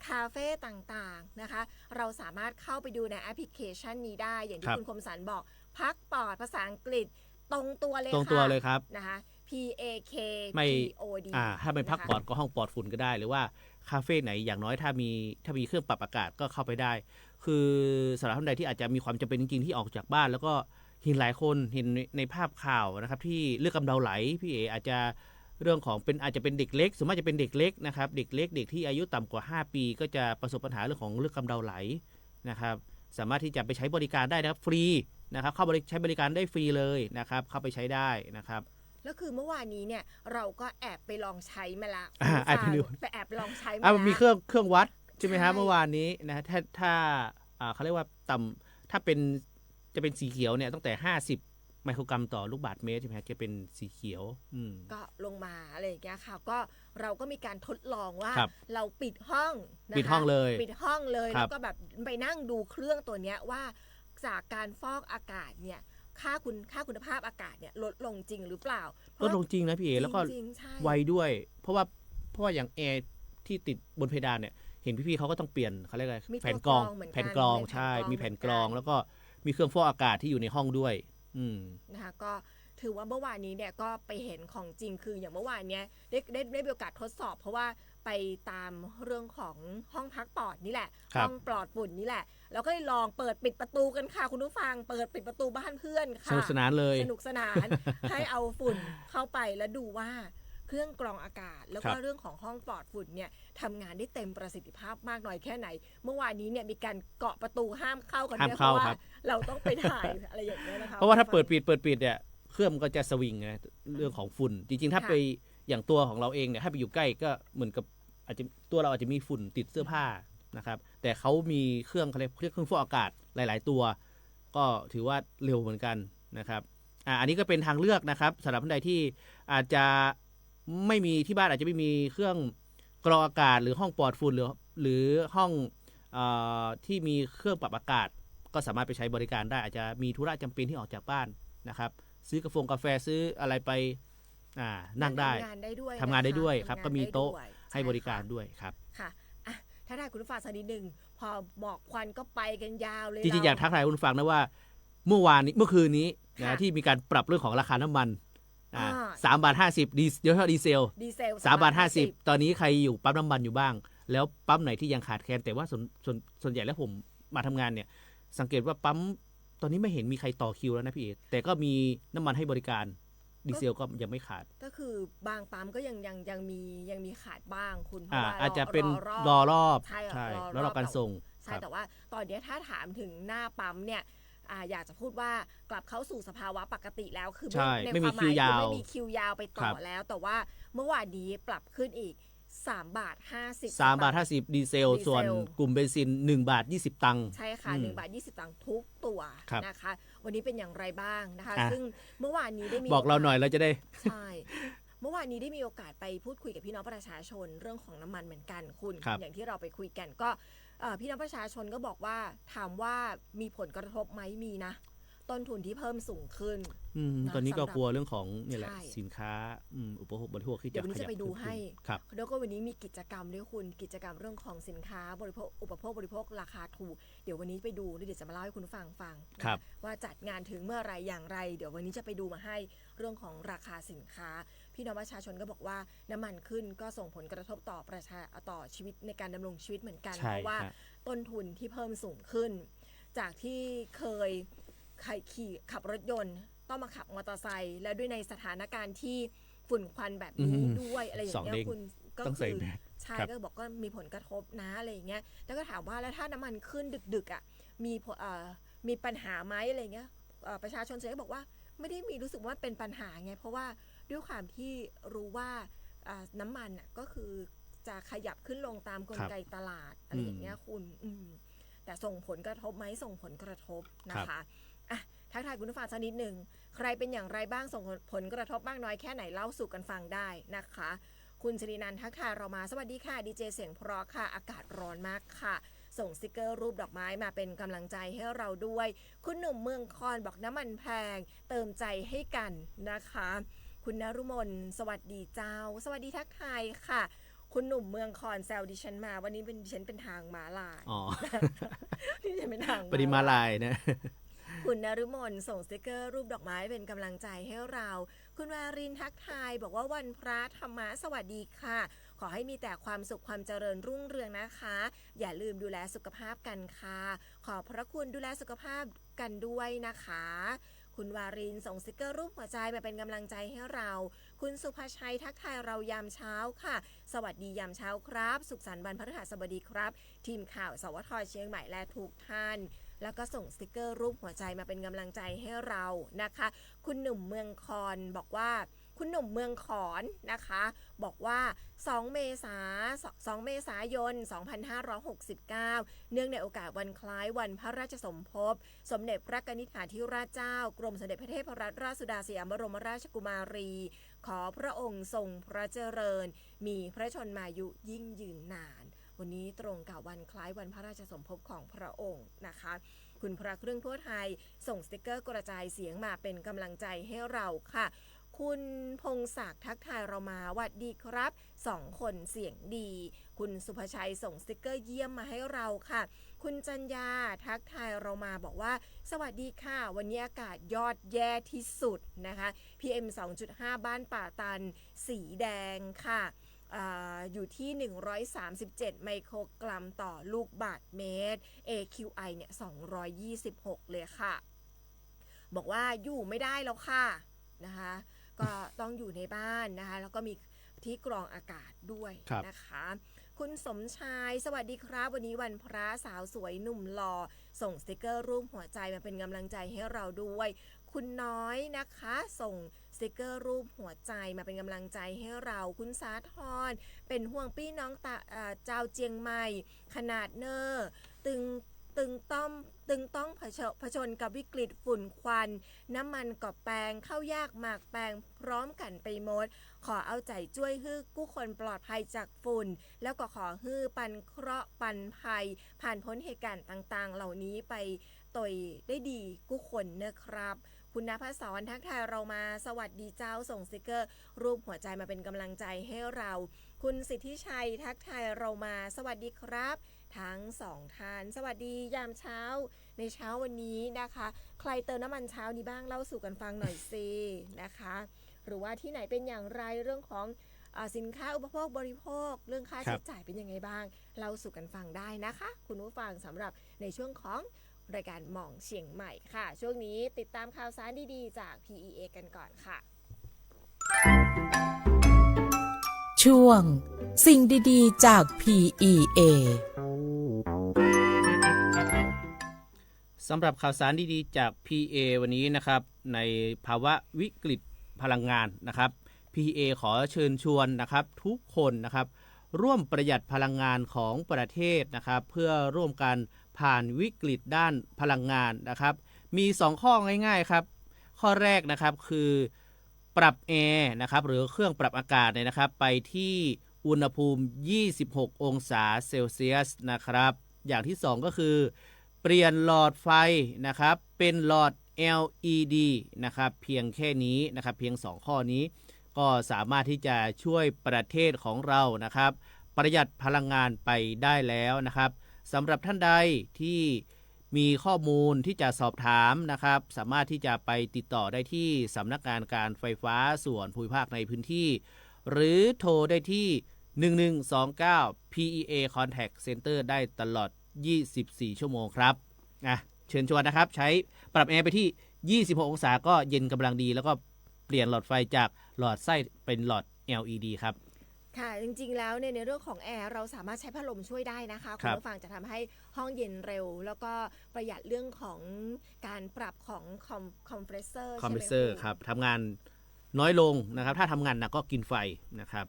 คาเฟ่ต่างๆนะคะเราสามารถเข้าไปดูในแอปพลิเคชันนี้ได้อย่างที่คุณคมสันบอกพักปลอดภาษาอังกฤษตรงตัวเลยครับนะคะ PAK ไม่ POD ถ้าเป็นพักปลอดก็ห้องปลอดฝุ่นก็ได้หรือว่าคาเฟ่ไหนอย่างน้อยถ้ามีเครื่องปรับอากาศก็เข้าไปได้คือสำหรับท่านใดที่อาจจะมีความจำเป็นจริงๆที่ออกจากบ้านแล้วก็เห็นหลายคนเห็นในภาพข่าวนะครับที่เลือดกำเดาไหลพี่เออาจจะเรื่องของอาจจะเป็นเด็กเล็กส่วนมากจะเป็นเด็กเล็กนะครับเด็กเล็กเด็กที่อายุต่ำกว่า5ปีก็จะประสบปัญหาเรื่องของเลือดกำเดาไหลนะครับสามารถที่จะไปใช้บริการได้นะครับฟรีนะครับเข้าใช้บริการได้ฟรีเลยนะครับเข้าไปใช้ได้นะครับแล้วคือเมื่อวานนี้เนี่ยเราก็แอบไปลองใช้มาละไปแอบลองใช้มามีเครื่องวัดใช่ไหมครับเมื่อวานนี้นะถ้าเขาเรียกว่าถ้าจะเป็นสีเขียวเนี่ยตั้งแต่50ไมโครกรัมต่อลูกบาศก์เมตรใช่ไหมจะเป็นสีเขียวก็ลงมาอะไรอย่างเงี้ยค่ะก็เราก็มีการทดลองว่าเราปิดห้องเลยแล้วก็แบบไปนั่งดูเครื่องตัวเนี้ยว่าจากการฟอกอากาศเนี่ยค่าคุณภาพอากาศเนี่ยลดลงจริงหรือเปล่าลดลงจริงนะพี่เอแล้วก็ไวด้วยเพราะว่าอย่างแอร์ที่ติดบนเพดานเนี่ยเห็นพี่ๆเขาก็ต้องเปลี่ยนเขาเรียกอะไรแผ่นกรองใช่มีแผ่นกรองแล้วก็มีเครื่องฟอกอากาศที่อยู่ในห้องด้วยนะคะก็ถือว่าเมื่อวานนี้เนี่ยก็ไปเห็นของจริงคืออย่างเมื่อวานเนี้ยได้มีโอกาสทดสอบเพราะว่าไปตามเรื่องของห้องพักปลอดนี่แหละห้องปลอดฝุ่นนี่แหละแล้วก็ลองเปิดปิดประตูกันค่ะคุณผู้ฟังเปิดปิดประตูบ้านเพื่อนค่ะสนุกสนานเลยสนุกสนาน ให้เอาฝุ่นเข้าไปแล้วดูว่าเครื่องกรองอากาศแล้วก็เรื่องของห้องปลอดฝุ่นเนี่ยทำงานได้เต็มประสิทธิภาพมากน้อยแค่ไหนเมื่อวานนี้เนี่ยมีการเกาะประตูห้ามเข้ากันด้วยเพราะว่าเราต้องไปถ่ายอะไรอย่างเงี้ยนะคะเพราะว่าถ้าเปิดปิดเนี่ยเครื่องมันก็จะสวิงนะเรื่องของฝุ่นจริงๆถ้าไปอย่างตัวของเราเองเนี่ยถ้าไปอยู่ใกล้ก็เหมือนกับอาจจะตัวเราอาจจะมีฝุ่นติดเสื้อผ้านะครับแต่เขามีเครื่องฟอกอากาศหลายๆตัวก็ถือว่าเร็วเหมือนกันนะครับอันนี้ก็เป็นทางเลือกนะครับสำหรับท่านใดที่อาจจะไม่มีที่บ้านอาจจะไม่มีเครื่องกรองอากาศหรือห้องปลอดฝุ่นหรือห้องที่มีเครื่องปรับอากาศก็สามารถไปใช้บริการได้อาจจะมีธุระจำเป็นที่ออกจากบ้านนะครับซื้อกาแฟซื้ออะไรไปนั่งได้ทำงานได้ด้วยครับก็มีโต๊ะให้บริการด้วยครับค่ะ ถ้าได้คุณผู้ฟังสักนิดหนึ่งพอหมอกควันก็ไปกันยาวเลย จริงๆอยากทักทายคุณฟังนะว่าเมื่อคืนนี้นะที่มีการปรับเรื่องของราคาน้ำมัน3.50 เดี๋ยวดีเซล3.50 ตอนนี้ใครอยู่ปั๊มน้ำมันอยู่บ้างแล้วปั๊มไหนที่ยังขาดแคลนแต่ว่าส่วนใหญ่แล้วผมมาทำงานเนี่ยสังเกตว่าปั๊มตอนนี้ไม่เห็นมีใครต่อคิวแล้วนะพี่เอแต่ก็มีน้ำมันให้บริการดีเซลก็ยังไม่ขาดก็คือบางปั๊มก็ยังมีขาดบ้างคุณเพราะว่าอาจจะเป็นรอรอบใช่รอการส่งใช่แต่ว่าตอนนี้ถ้าถามถึงหน้าปั๊มเนี่ยอยากจะพูดว่ากลับเข้าสู่สภาวะปกติแล้วคือในความหมายคือไม่มีคิวยาวไปต่อแล้วแต่ว่าเมื่อวานนี้ปรับขึ้นอีก3.50 ดีเซลส่วนกลุ่มเบนซิน1.20 ตังค์ใช่ค่ะ1.20 ตังค์ทุกตัวนะคะวันนี้เป็นอย่างไรบ้างนะคะซึ่งเมื่อวานนี้ได้มีบอกเราหน่อยเราจะได้ใช่เมื่อวานนี้ได้มีโอกาสไปพูดคุยกับพี่น้องประชาชนเรื่องของน้ำมันเหมือนกันคุณอย่างที่เราไปคุยกันก็พี่น้องประชาชนก็บอกว่าถามว่ามีผลกระทบไหมมีนะต้นทุนที่เพิ่มสูงขึ้นตอนนี้ก็กลัวเรื่องของนี่แหละสินค้าอุปโภคบริโภคที่จะขยับวันนี้จะไปดูให้ครับแล้วก็วันนี้มีกิจกรรมด้วยคุณกิจกรรมเรื่องของสินค้าบริโภคอุปโภคบริโภคราคาถูกเดี๋ยววันนี้ไปดูเดี๋ยวจะมาเล่าให้คุณฟังว่าจัดงานถึงเมื่อไรอย่างไรเดี๋ยววันนี้จะไปดูมาให้เรื่องของราคาสินค้าพี่น้องประชาชนก็บอกว่าน้ำมันขึ้นก็ส่งผลกระทบต่อชีวิตในการดำรงชีวิตเหมือนกันเพราะว่าต้นทุนที่เพิ่มสูงขึ้นจากที่เคยขับรถยนต์ต้องมาขับมอเตอร์ไซค์แล้วด้วยในสถานการณ์ที่ฝุ่นควันแบบนี้ด้วยอะไรอย่างเงี้ยคุณก็คือใช่ก็บอกก็มีผลกระทบนะอะไรอย่างเงี้ยแล้วก็ถามว่าแล้วถ้าน้ำมันขึ้นดึกๆอ่ะมีปัญหาไหมอะไรเงี้ยประชาชนเฉยก็บอกว่าไม่ได้มีรู้สึกว่าเป็นปัญหาไงเพราะว่าด้วยความที่รู้ว่าน้ำมันอ่ะก็คือจะขยับขึ้นลงตามกลไกตลาดอะไรอย่างเงี้ยคุณแต่ส่งผลกระทบไหมส่งผลกระทบนะคะทักทายคุณผู้ฟังสักนิดหนึ่งใครเป็นอย่างไรบ้างส่งผลกระทบบ้างน้อยแค่ไหนเล่าสู่กันฟังได้นะคะคุณชลีนันท์ทักทายเรามาสวัสดีค่ะดีเจเสียงเพราะค่ะอากาศร้อนมากค่ะส่งสติกเกอร์รูปดอกไม้มาเป็นกำลังใจให้เราด้วยคุณหนุ่มเมืองคอนบอกน้ำมันแพงเติมใจให้กันนะคะคุณนฤมลสวัสดีเจ้าสวัสดีทักทายค่ะคุณหนุ่มเมืองคอนแซวดิฉันมาวันนี้ดิฉันเป็นทางม้าลายดิฉันเป็นทางปริมาลายนะคุณนฤมลส่งสติกเกอร์รูปดอกไม้เป็นกำลังใจให้เราคุณวารินทักทายบอกว่าวันพระธรรมะสวัสดีค่ะขอให้มีแต่ความสุขความเจริญรุ่งเรืองนะคะอย่าลืมดูแลสุขภาพกันค่ะขอบพระคุณดูแลสุขภาพกันด้วยนะคะคุณวารินส่งสติกเกอร์รูปหัวใจมาเป็นกำลังใจให้เราคุณสุภาชัยทักทายเรายามเช้าค่ะสวัสดียามเช้าครับสุขสันต์วันพฤหัสบดีครับทีมข่าวสวทเชียงใหม่และทุกท่านแล้วก็ส่งสติกเกอร์รูปหัวใจมาเป็นกำลังใจให้เรานะคะคุณหนุ่มเมืองคอนบอกว่าคุณหนุ่มเมืองขอนนะคะบอกว่า2 เมษายน 2569 เนื่องในโอกาสวันคล้ายวันพระราชสมภพสมเด็จพระกนิษฐาธิราชเจ้ากรมสมเด็จพระเทพรัตนราชสุดาสยามบรมราชกุมารีขอพระองค์ทรงพระเจริญมีพระชนมายุยิ่งยืนนานวันนี้ตรงกับวันคล้ายวันพระราชสมภพของพระองค์นะคะคุณพระเครื่องทั่วไทยส่งสติกเกอร์กระจายเสียงมาเป็นกำลังใจให้เราค่ะคุณพงศักดิ์ทักทายเรามาหวัดดีครับ2 คนเสียงดีคุณสุภชัยส่งสติกเกอร์เยี่ยมมาให้เราค่ะคุณจัญญาทักทายเรามาบอกว่าสวัสดีค่ะวันนี้อากาศยอดแย่ที่สุดนะคะ PM 2.5 บ้านป่าตันสีแดงค่ะอยู่ที่137ไมโครกรัมต่อลูกบาศก์เมตร AQI เนี่ย226เลยค่ะบอกว่าอยู่ไม่ได้แล้วค่ะนะคะก็ต้องอยู่ในบ้านนะคะแล้วก็มีที่กรองอากาศด้วยนะคะคุณสมชายสวัสดีครับวันนี้วันพระสาวสวยหนุ่มหล่อส่งสติกเกอร์รูปหัวใจมาเป็นกำลังใจให้เราด้วยคุณน้อยนะคะส่งสติกเกอร์รูปหัวใจมาเป็นกำลังใจให้เราคุณสาธรเป็นห่วงพี่น้องเจ้าเจียงใหม่ขนาดเนอร์ตึงต้องเผชิญกับวิกฤตฝุ่นควันน้ำมันกับแปลงเข้ายากหมากแปลงพร้อมกันไปหมดขอเอาใจช่วยฮื้อกู้คนปลอดภัยจากฝุ่นแล้วก็ขอฮื้อปันเคราะห์ปันภัยผ่านพ้นเหตุการณ์ต่างๆเหล่านี้ไปต่อยได้ดีกู้คนนะครับคุ คุณณภศรทักทายเรามาสวัสดีเจ้าส่งสติกเกอร์รูปหัวใจมาเป็นกำลังใจให้เรา คุณสิทธิชัยทักทายเรามาสวัสดีครับทั้งสองท่านสวัสดียามเช้าในเช้าวันนี้นะคะใครเติมน้ำมันเช้านี้บ้างเล่าสู่กันฟังหน่อยสินะคะหรือว่าที่ไหนเป็นอย่างไรเรื่องของสินค้าอุปโภคบริโภคเรื่องค่าใช้จ่ายเป็นยังไงบ้างเล่าสู่กันฟังได้นะคะคุณผู้ฟังสำหรับในช่วงของรายการหม่องเชียงใหม่ค่ะช่วงนี้ติดตามข่าวสารดีๆจาก PEA กันก่อนค่ะช่วงสิ่งดีๆจาก PEA สำหรับข่าวสารดีๆจาก PA วันนี้นะครับในภาวะวิกฤตพลังงานนะครับ PA ขอเชิญชวนนะครับทุกคนนะครับร่วมประหยัดพลังงานของประเทศนะครับเพื่อร่วมกันผ่านวิกฤตด้านพลังงานนะครับมี2ข้อง่ายๆครับข้อแรกนะครับคือปรับแอร์นะครับหรือเครื่องปรับอากาศเนี่ยนะครับไปที่อุณหภูมิ26องศาเซลเซียสนะครับอย่างที่2ก็คือเปลี่ยนหลอดไฟนะครับเป็นหลอด LED นะครับเพียงแค่นี้นะครับเพียง2ข้อนี้ก็สามารถที่จะช่วยประเทศของเรานะครับประหยัดพลังงานไปได้แล้วนะครับสำหรับท่านใดที่มีข้อมูลที่จะสอบถามนะครับสามารถที่จะไปติดต่อได้ที่สำนักงานการไฟฟ้าส่วนภูมิภาคในพื้นที่หรือโทรได้ที่1129 PEA Contact Center ได้ตลอด24ชั่วโมงครับเชิญชวนนะครับใช้ปรับแอร์ไปที่26องศาก็เย็นกำลังดีแล้วก็เปลี่ยนหลอดไฟจากหลอดไส้เป็นหลอด LED ครับค่ะจริงๆแล้วในเรื่องของแอร์เราสามารถใช้พัดลมช่วยได้นะคะคุณผู้ฟังจะทำให้ห้องเย็นเร็วแล้วก็ประหยัดเรื่องของการปรับของคอมเพรสเซอร์ครับทำงานน้อยลงนะครับถ้าทำงานหนักก็กินไฟนะครับ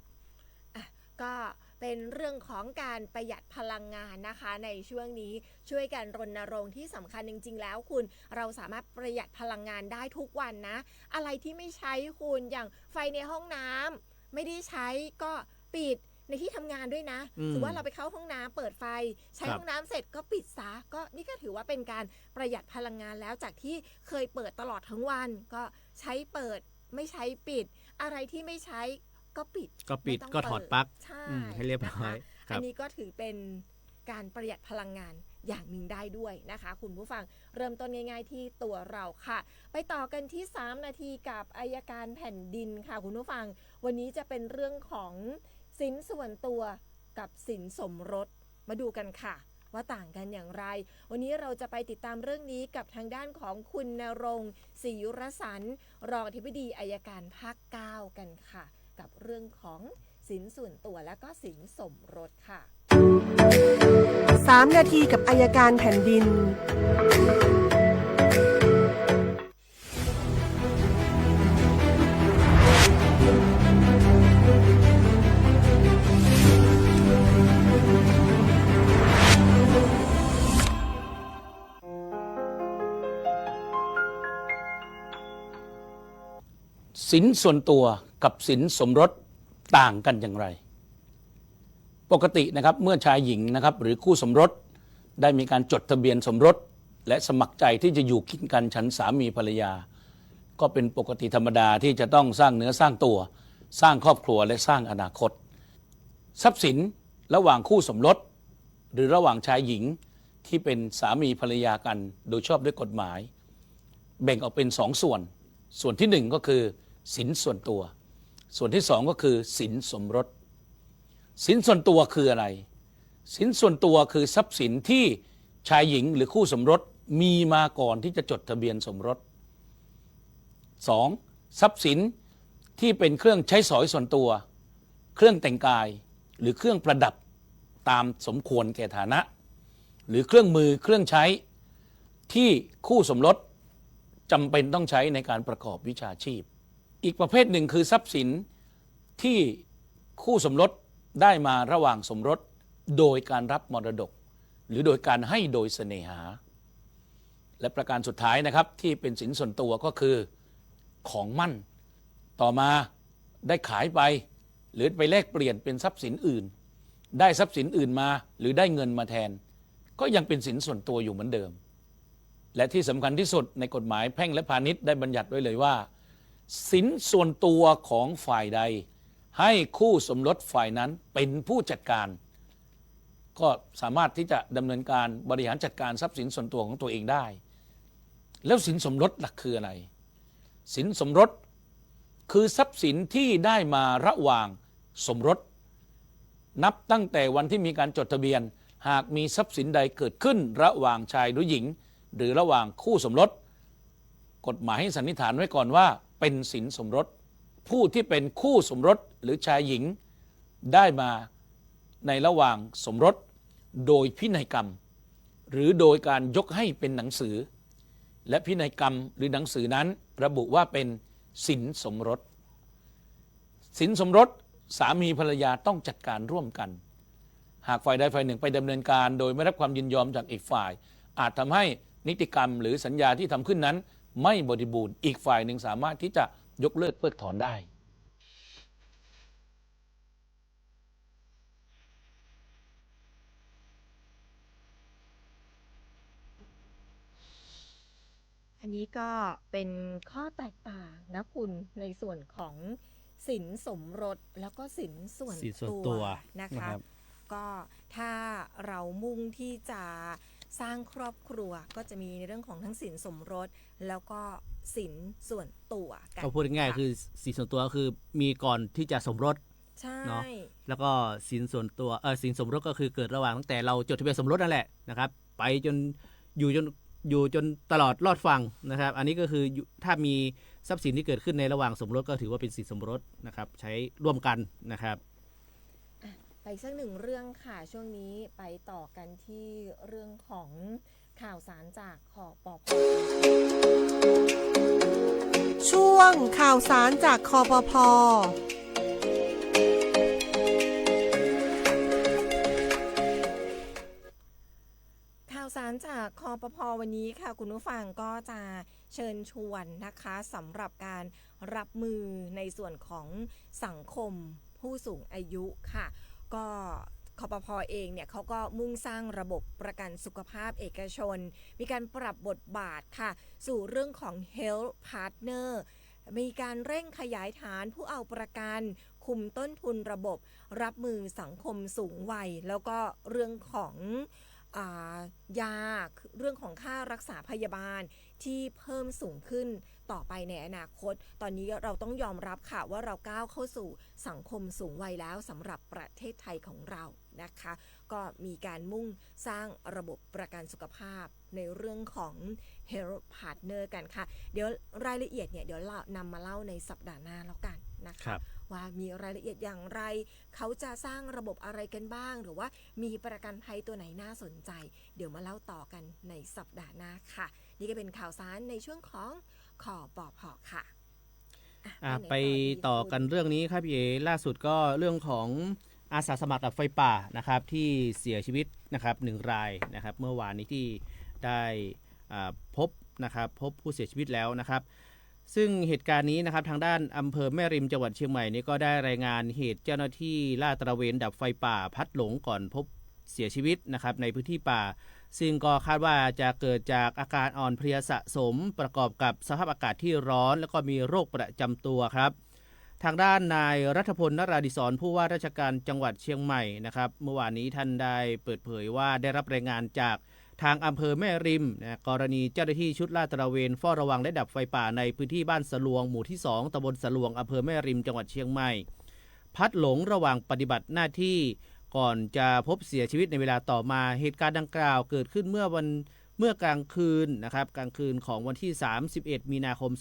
ก็เป็นเรื่องของการประหยัดพลังงานนะคะในช่วงนี้ช่วยกันรณรงค์ที่สำคัญจริงๆแล้วคุณเราสามารถประหยัดพลังงานได้ทุกวันนะอะไรที่ไม่ใช้คุณอย่างไฟในห้องน้ำไม่ได้ใช้ก็ปิดในที่ทำงานด้วยนะถือว่าเราไปเข้าห้องน้ำเปิดไฟใช้ห้องน้ำเสร็จก็ปิดซะก็นี่ก็ถือว่าเป็นการประหยัดพลังงานแล้วจากที่เคยเปิดตลอดทั้งวันก็ใช้เปิดไม่ใช้ปิดอะไรที่ไม่ใช้ก็ปิดก็ถอดปลั๊กให้เรียบร้อยอันนี้ก็ถือเป็นการประหยัดพลังงานอย่างหนึ่งได้ด้วยนะคะคุณผู้ฟังเริ่มต้นง่ายๆที่ตัวเราค่ะไปต่อกันที่3นาทีกับอัยการแผ่นดินค่ะคุณผู้ฟังวันนี้จะเป็นเรื่องของสินส่วนตัวกับสินสมรสมาดูกันค่ะว่าต่างกันอย่างไรวันนี้เราจะไปติดตามเรื่องนี้กับทางด้านของคุณณรงค์ศรียุรสันรองอธิบดีอัยการภาค 9กันค่ะกับเรื่องของสินส่วนตัวและก็สินสมรสค่ะ3นาทีกับอัยการแผ่นดินสินส่วนตัวกับสินสมรสต่างกันอย่างไรปกตินะครับเมื่อชายหญิงนะครับหรือคู่สมรสได้มีการจดทะเบียนสมรสและสมัครใจที่จะอยู่กินกันฉันสามีภรรยาก็เป็นปกติธรรมดาที่จะต้องสร้างเนื้อสร้างตัวสร้างครอบครัวและสร้างอนาคตทรัพย์สินระหว่างคู่สมรสหรือระหว่างชายหญิงที่เป็นสามีภรรยากันโดยชอบด้วยกฎหมายแบ่งออกเป็น2ส่วนที่1ก็คือสินส่วนตัวส่วนที่2ก็คือสินสมรสสินส่วนตัวคืออะไรสินส่วนตัวคือทรัพย์สินที่ชายหญิงหรือคู่สมรสมีมาก่อนที่จะจดทะเบียนสมรส2ทรัพย์สินที่เป็นเครื่องใช้สอยส่วนตัวเครื่องแต่งกายหรือเครื่องประดับตามสมควรแก่ฐานะหรือเครื่องมือเครื่องใช้ที่คู่สมรสจำเป็นต้องใช้ในการประกอบวิชาชีพอีกประเภทหนึ่งคือทรัพย์สินที่คู่สมรสได้มาระหว่างสมรสโดยการรับมรดกหรือโดยการให้โดยเสน่หาและประการสุดท้ายนะครับที่เป็นสินส่วนตัวก็คือของมั่นต่อมาได้ขายไปหรือไปแลกเปลี่ยนเป็นทรัพย์สินอื่นได้ทรัพย์สินอื่นมาหรือได้เงินมาแทนก็ยังเป็นสินส่วนตัวอยู่เหมือนเดิม และที่สำคัญที่สุดในกฎหมายแพ่งและพาณิชย์ได้บัญญัติไว้เลยว่า สินส่วนตัวของฝ่ายใดให้คู่สมรสฝ่ายนั้นเป็นผู้จัดการ ก็สามารถที่จะดำเนินการบริหารจัดการทรัพย์สินส่วนตัวของตัวเองได้ แล้วสินสมรสหลักคืออะไรสินสมรสคือทรัพย์สินที่ได้มาระหว่างสมรสนับตั้งแต่วันที่มีการจดทะเบียนหากมีทรัพย์สินใดเกิดขึ้นระหว่างชายหรือหญิงหรือระหว่างคู่สมรสกฎหมายให้สันนิษฐานไว้ก่อนว่าเป็นสินสมรสผู้ที่เป็นคู่สมรสหรือชายหญิงได้มาในระหว่างสมรสโดยพินัยกรรมหรือโดยการยกให้เป็นหนังสือและพินัยกรรมหรือหนังสือนั้นระบุว่าเป็นสินสมรสสินสมรสสามีภรรยาต้องจัดการร่วมกันหากฝ่ายใดฝ่ายหนึ่งไปดำเนินการโดยไม่รับความยินยอมจากอีกฝ่ายอาจทำให้นิติกรรมหรือสัญญาที่ทำขึ้นนั้นไม่บริบูรณ์อีกฝ่ายหนึ่งสามารถที่จะยกเลิกเพิกถอนได้ อันนี้ก็เป็นข้อแตกต่างนะคุณในส่วนของสินสมรสแล้วก็สินส่วน สินส่วน ตั ตัว ว นะคะ นะครับ ก็ถ้าเรามุ่งที่จะสร้างครอบครัวก็จะมีในเรื่องของทั้งสินสมรสแล้วก็สินส่วนตัวกัน ก็พูดง่ายๆคือสินส่วนตัวก็คือมีก่อนที่จะสมรส ใช่ เนาะแล้วก็สินส่วนตัวสินสมรสก็คือเกิดระหว่างตั้งแต่เราจดทะเบียนสมรสนั่นแหละนะครับไปจนอยู่จนตลอดรอดฟังนะครับอันนี้ก็คือถ้ามีทรัพย์สินที่เกิดขึ้นในระหว่างสมรสก็ถือว่าเป็นสินสมรสนะครับใช้ร่วมกันนะครับ ไปสักหนึ่งเรื่องค่ะช่วงนี้ไปต่อกันที่เรื่องของข่าวสารจากคปภ.ช่วงข่าวสารจากคปภ.ข่าวสารจากคปภ.วันนี้ค่ะคุณผู้ฟังก็จะเชิญชวนนะคะสำหรับการรับมือในส่วนของสังคมผู้สูงอายุค่ะก็คปภ.เองเนี่ยเขาก็มุ่งสร้างระบบประกันสุขภาพเอกชนมีการปรับบทบาทค่ะสู่เรื่องของ Health Partner มีการเร่งขยายฐานผู้เอาประกันคุมต้นทุนระบบรับมือสังคมสูงวัยแล้วก็เรื่องของยาเรื่องของค่ารักษาพยาบาลที่เพิ่มสูงขึ้นต่อไปในอนาคตตอนนี้เราต้องยอมรับค่ะว่าเราก้าวเข้าสู่สังคมสูงวัยแล้วสำหรับประเทศไทยของเรานะคะก็มีการมุ่งสร้างระบบประกันสุขภาพในเรื่องของ Health Partner กันค่ะเดี๋ยวรายละเอียดเนี่ยเดี๋ยวเรานำมาเล่าในสัปดาห์หน้าแล้วกันนะคะว่ามีรายละเอียดอย่างไรเขาจะสร้างระบบอะไรกันบ้างหรือว่ามีประกันภัยตัวไหนน่าสนใจเดี๋ยวมาเล่าต่อกันในสัปดาห์หน้าค่ะนี่ก็เป็นข่าวสารในช่วงของคปภ.ค่ะไปต่อกันเรื่องนี้ครับพี่เอล่าสุดก็เรื่องของอาสาสมัครดับไฟป่านะครับที่เสียชีวิตนะครับ1 รายนะครับเมื่อวานนี้ที่ได้พบผู้เสียชีวิตแล้วนะครับซึ่งเหตุการณ์นี้นะครับทางด้านอำเภอแม่ริมจังหวัดเชียงใหม่นี่ก็ได้รายงานเหตุเจ้าหน้าที่ลาดตระเวนดับไฟป่าพัดหลงก่อนพบเสียชีวิตนะครับในพื้นที่ป่าซึ่งก็คาดว่าจะเกิดจากอาการอ่อนเพลียสะสมประกอบกับสภาพอากาศที่ร้อนแล้วก็มีโรคประจำตัวครับทางด้านนายรัฐพล นราธิศรผู้ว่าราชการจังหวัดเชียงใหม่นะครับเมื่อวานนี้ท่านได้เปิดเผยว่าได้รับรายงานจากทางอำเภอแม่ริมนะกรณีเจ้าหน้าที่ชุดลาดตระเวนเฝ้าระวังและดับไฟป่าในพื้นที่บ้านสลวงหมู่ที่2ตำบลสลวงอำเภอแม่ริมจังหวัดเชียงใหม่พัดหลงระหว่างปฏิบัติหน้าที่ก่อนจะพบเสียชีวิตในเวลาต่อมาเหตุการณ์ดังกล่าวเกิดขึ้นเมื่อกลางคืนนะครับกลางคืนของวันที่31มีนาคม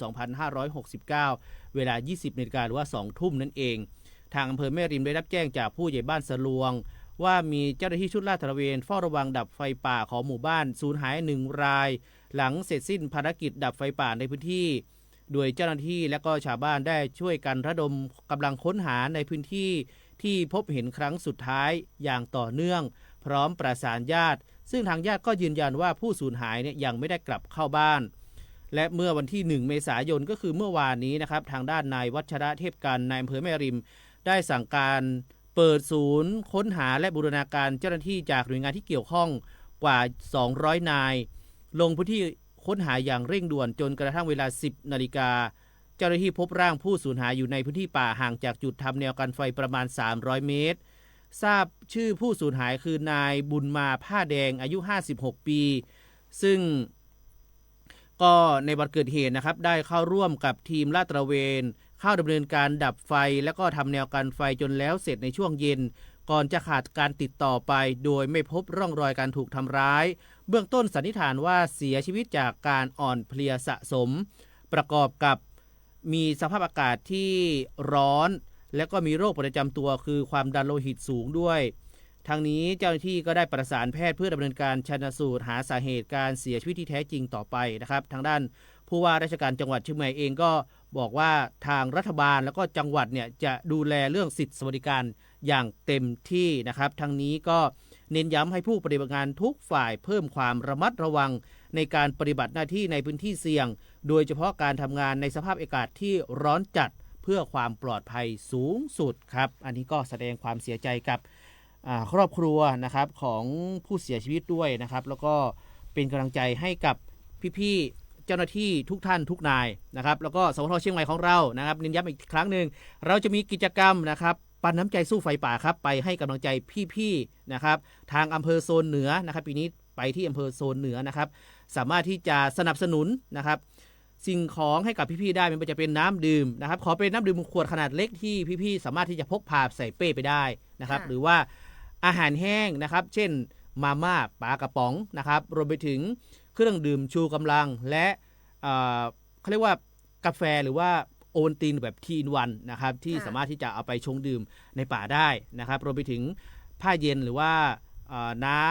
2569เวลา 20 นาฬิกาหรือว่า 2 ทุ่มนั่นเองทางอำเภอแม่ริมได้รับแจ้งจากผู้ใหญ่บ้านสลวงว่ามีเจ้าหน้าที่ชุดลาดตระเวนเฝ้าระวังดับไฟป่าของหมู่บ้านสูญหาย1 รายหลังเสร็จสิ้นภารกิจดับไฟป่าในพื้นที่โดยเจ้าหน้าที่และก็ชาวบ้านได้ช่วยกันระดมกำลังค้นหาในพื้นที่ที่พบเห็นครั้งสุดท้ายอย่างต่อเนื่องพร้อมประสานญาติซึ่งทางญาติก็ยืนยันว่าผู้สูญหายเนี่ยยังไม่ได้กลับเข้าบ้านและเมื่อวันที่1 เมษายนก็คือเมื่อวานนี้นะครับทางด้านนายวัชระเทพกันนายอำเภอแม่ริมได้สั่งการเปิดศูนย์ค้นหาและบูรณาการเจ้าหน้าที่จากหน่วยงานที่เกี่ยวข้องกว่า200 นายลงพื้นที่ค ค้นหาอย่างเร่งด่วนจนกระทั่งเวลา 10 นาฬิกาเจ้าหน้าที่พบร่างผู้สูญหายอยู่ในพื้นที่ป่าห่างจากจุดทำแนวกันไฟประมาณ300 เมตรทราบชื่อผู้สูญหายคือนายบุญมาผ้าแดงอายุ56 ปีซึ่งก็ในวันเกิดเหตุนะครับได้เข้าร่วมกับทีมลาดตระเวนเข้าดำเนินการดับไฟและก็ทำแนวกันไฟจนแล้วเสร็จในช่วงเย็นก่อนจะขาดการติดต่อไปโดยไม่พบร่องรอยการถูกทำร้ายเบื้องต้นสันนิษฐานว่าเสียชีวิตจากการอ่อนเพลียสะสมประกอบกับมีสภาพอากาศที่ร้อนและก็มีโรคประจำตัวคือความดันโลหิตสูงด้วยทางนี้เจ้าหน้าที่ก็ได้ประสานแพทย์เพื่อดำเนินการชันสูตรหาสาเหตุการเสียชีวิตที่แท้จริงต่อไปนะครับทางด้านผู้ว่าราชการจังหวัดเชียงใหม่เองก็บอกว่าทางรัฐบาลแล้วก็จังหวัดเนี่ยจะดูแลเรื่องสิทธิสวัสดิการอย่างเต็มที่นะครับทางนี้ก็เน้นย้ำให้ผู้ปฏิบัติงานทุกฝ่ายเพิ่มความระมัดระวังในการปฏิบัติหน้าที่ในพื้นที่เสี่ยงโดยเฉพาะการทำงานในสภาพอากาศที่ร้อนจัดเพื่อความปลอดภัยสูงสุดครับอันนี้ก็แสดงความเสียใจกับครอบครัวนะครับของผู้เสียชีวิตด้วยนะครับแล้วก็เป็นกำลังใจให้กับพี่ๆเจ้าหน้าที่ทุกท่านทุกนายนะครับแล้วก็สวทเชียงใหม่ของเรานะครับเน้นย้ำอีกครั้งหนึ่งเราจะมีกิจกรรมนะครับปันน้ำใจสู้ไฟป่าครับไปให้กำลังใจพี่ๆนะครับทางอำเภอโซนเหนือนะครับปีนี้ไปที่อำเภอโซนเหนือนะครับสามารถที่จะสนับสนุนนะครับสิ่งของให้กับพี่ๆได้ไม่ว่าจะเป็นน้ำดื่มนะครับขอเป็นน้ำดื่มขวดขนาดเล็กที่พี่ๆสามารถที่จะพกพาใส่เป้ไปได้นะครับหรือว่าอาหารแห้งนะครับเช่นมาม่าปลากระป๋องนะครับรวมไปถึงเครื่องดื่มชูกำลังและเขาเรียกว่ากาแฟหรือว่าโอวัลตินแบบทีนวันนะครับที่สามารถที่จะเอาไปชงดื่มในป่าได้นะครับรวมไปถึงผ้าเย็นหรือว่าน้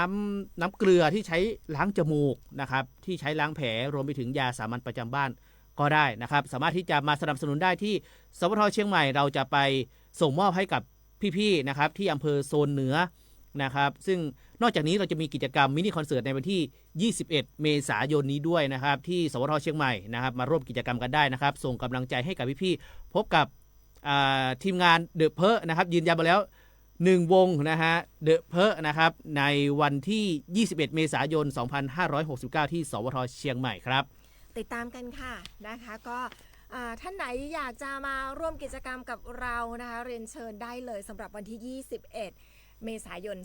ำเกลือที่ใช้ล้างจมูกนะครับที่ใช้ล้างแผลรวมไปถึงยาสามัญประจำบ้านก็ได้นะครับสามารถที่จะมาสนับสนุนได้ที่สวทเชียงใหม่เราจะไปส่งมอบให้กับพี่ๆนะครับที่อำเภอโซนเหนือนะครับซึ่งนอกจากนี้เราจะมีกิจกรรมมินิคอนเสิร์ตในวันที่21 เมษายนนี้ด้วยนะครับที่สวทเชียงใหม่นะครับมาร่วมกิจกรรมกันได้นะครับส่งกำลังใจให้กับพี่ๆพบกับทีมงานเดอะเพอนะครับยืนยันมาแล้ว1 วงนะฮะเดอะเพอนะครับในวันที่21 เมษายน 2569 ที่สวทเชียงใหม่ครับติดตามกันค่ะนะคะก็ท่านไหนอยากจะมาร่วมกิจกรรมกับเรานะคะเรียนเชิญได้เลยสำหรับวันที่21 เมษายน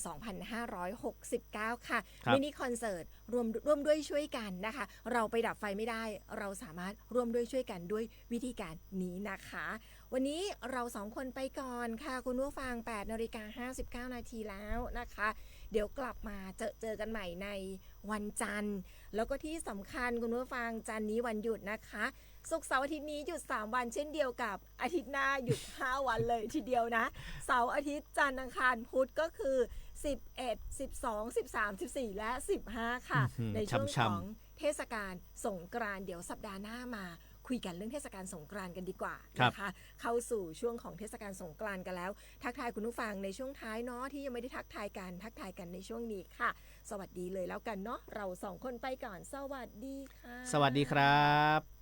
2569 ค่ะมินิคอนเสิร์ตร่วมด้วยช่วยกันนะคะเราไปดับไฟไม่ได้เราสามารถร่วมด้วยช่วยกันด้วยวิธีการนี้นะคะวันนี้เรา2 คนไปก่อนค่ะคุณผู้ฟัง 8:59 นาทีแล้วนะคะเดี๋ยวกลับมาเจอกันใหม่ในวันจันทร์แล้วก็ที่สำคัญคุณผู้ฟังจันทร์นี้วันหยุดนะคะศุกร์เสาร์อาทิตย์นี้หยุด3 วันเช่นเดียวกับอาทิตย์หน้าหยุด5 วันเลยทีเดียวนะเสาร์อาทิตย์จันทร์อังคารพุธก็คือ11 12 13 14และ15ค่ะในช่วงของเทศกาลสงกรานต์เดี๋ยวสัปดาห์หน้ามาคุยกันเรื่องเทศกาลสงกรานต์กันดีกว่านะคะเข้าสู่ช่วงของเทศกาลสงกรานต์กันแล้วทักทายคุณผู้ฟังในช่วงท้ายเนาะที่ยังไม่ได้ทักทายกันในช่วงนี้ค่ะสวัสดีเลยแล้วกันเนาะเรา2 คนไปก่อนสวัสดีค่ะสวัสดีครับ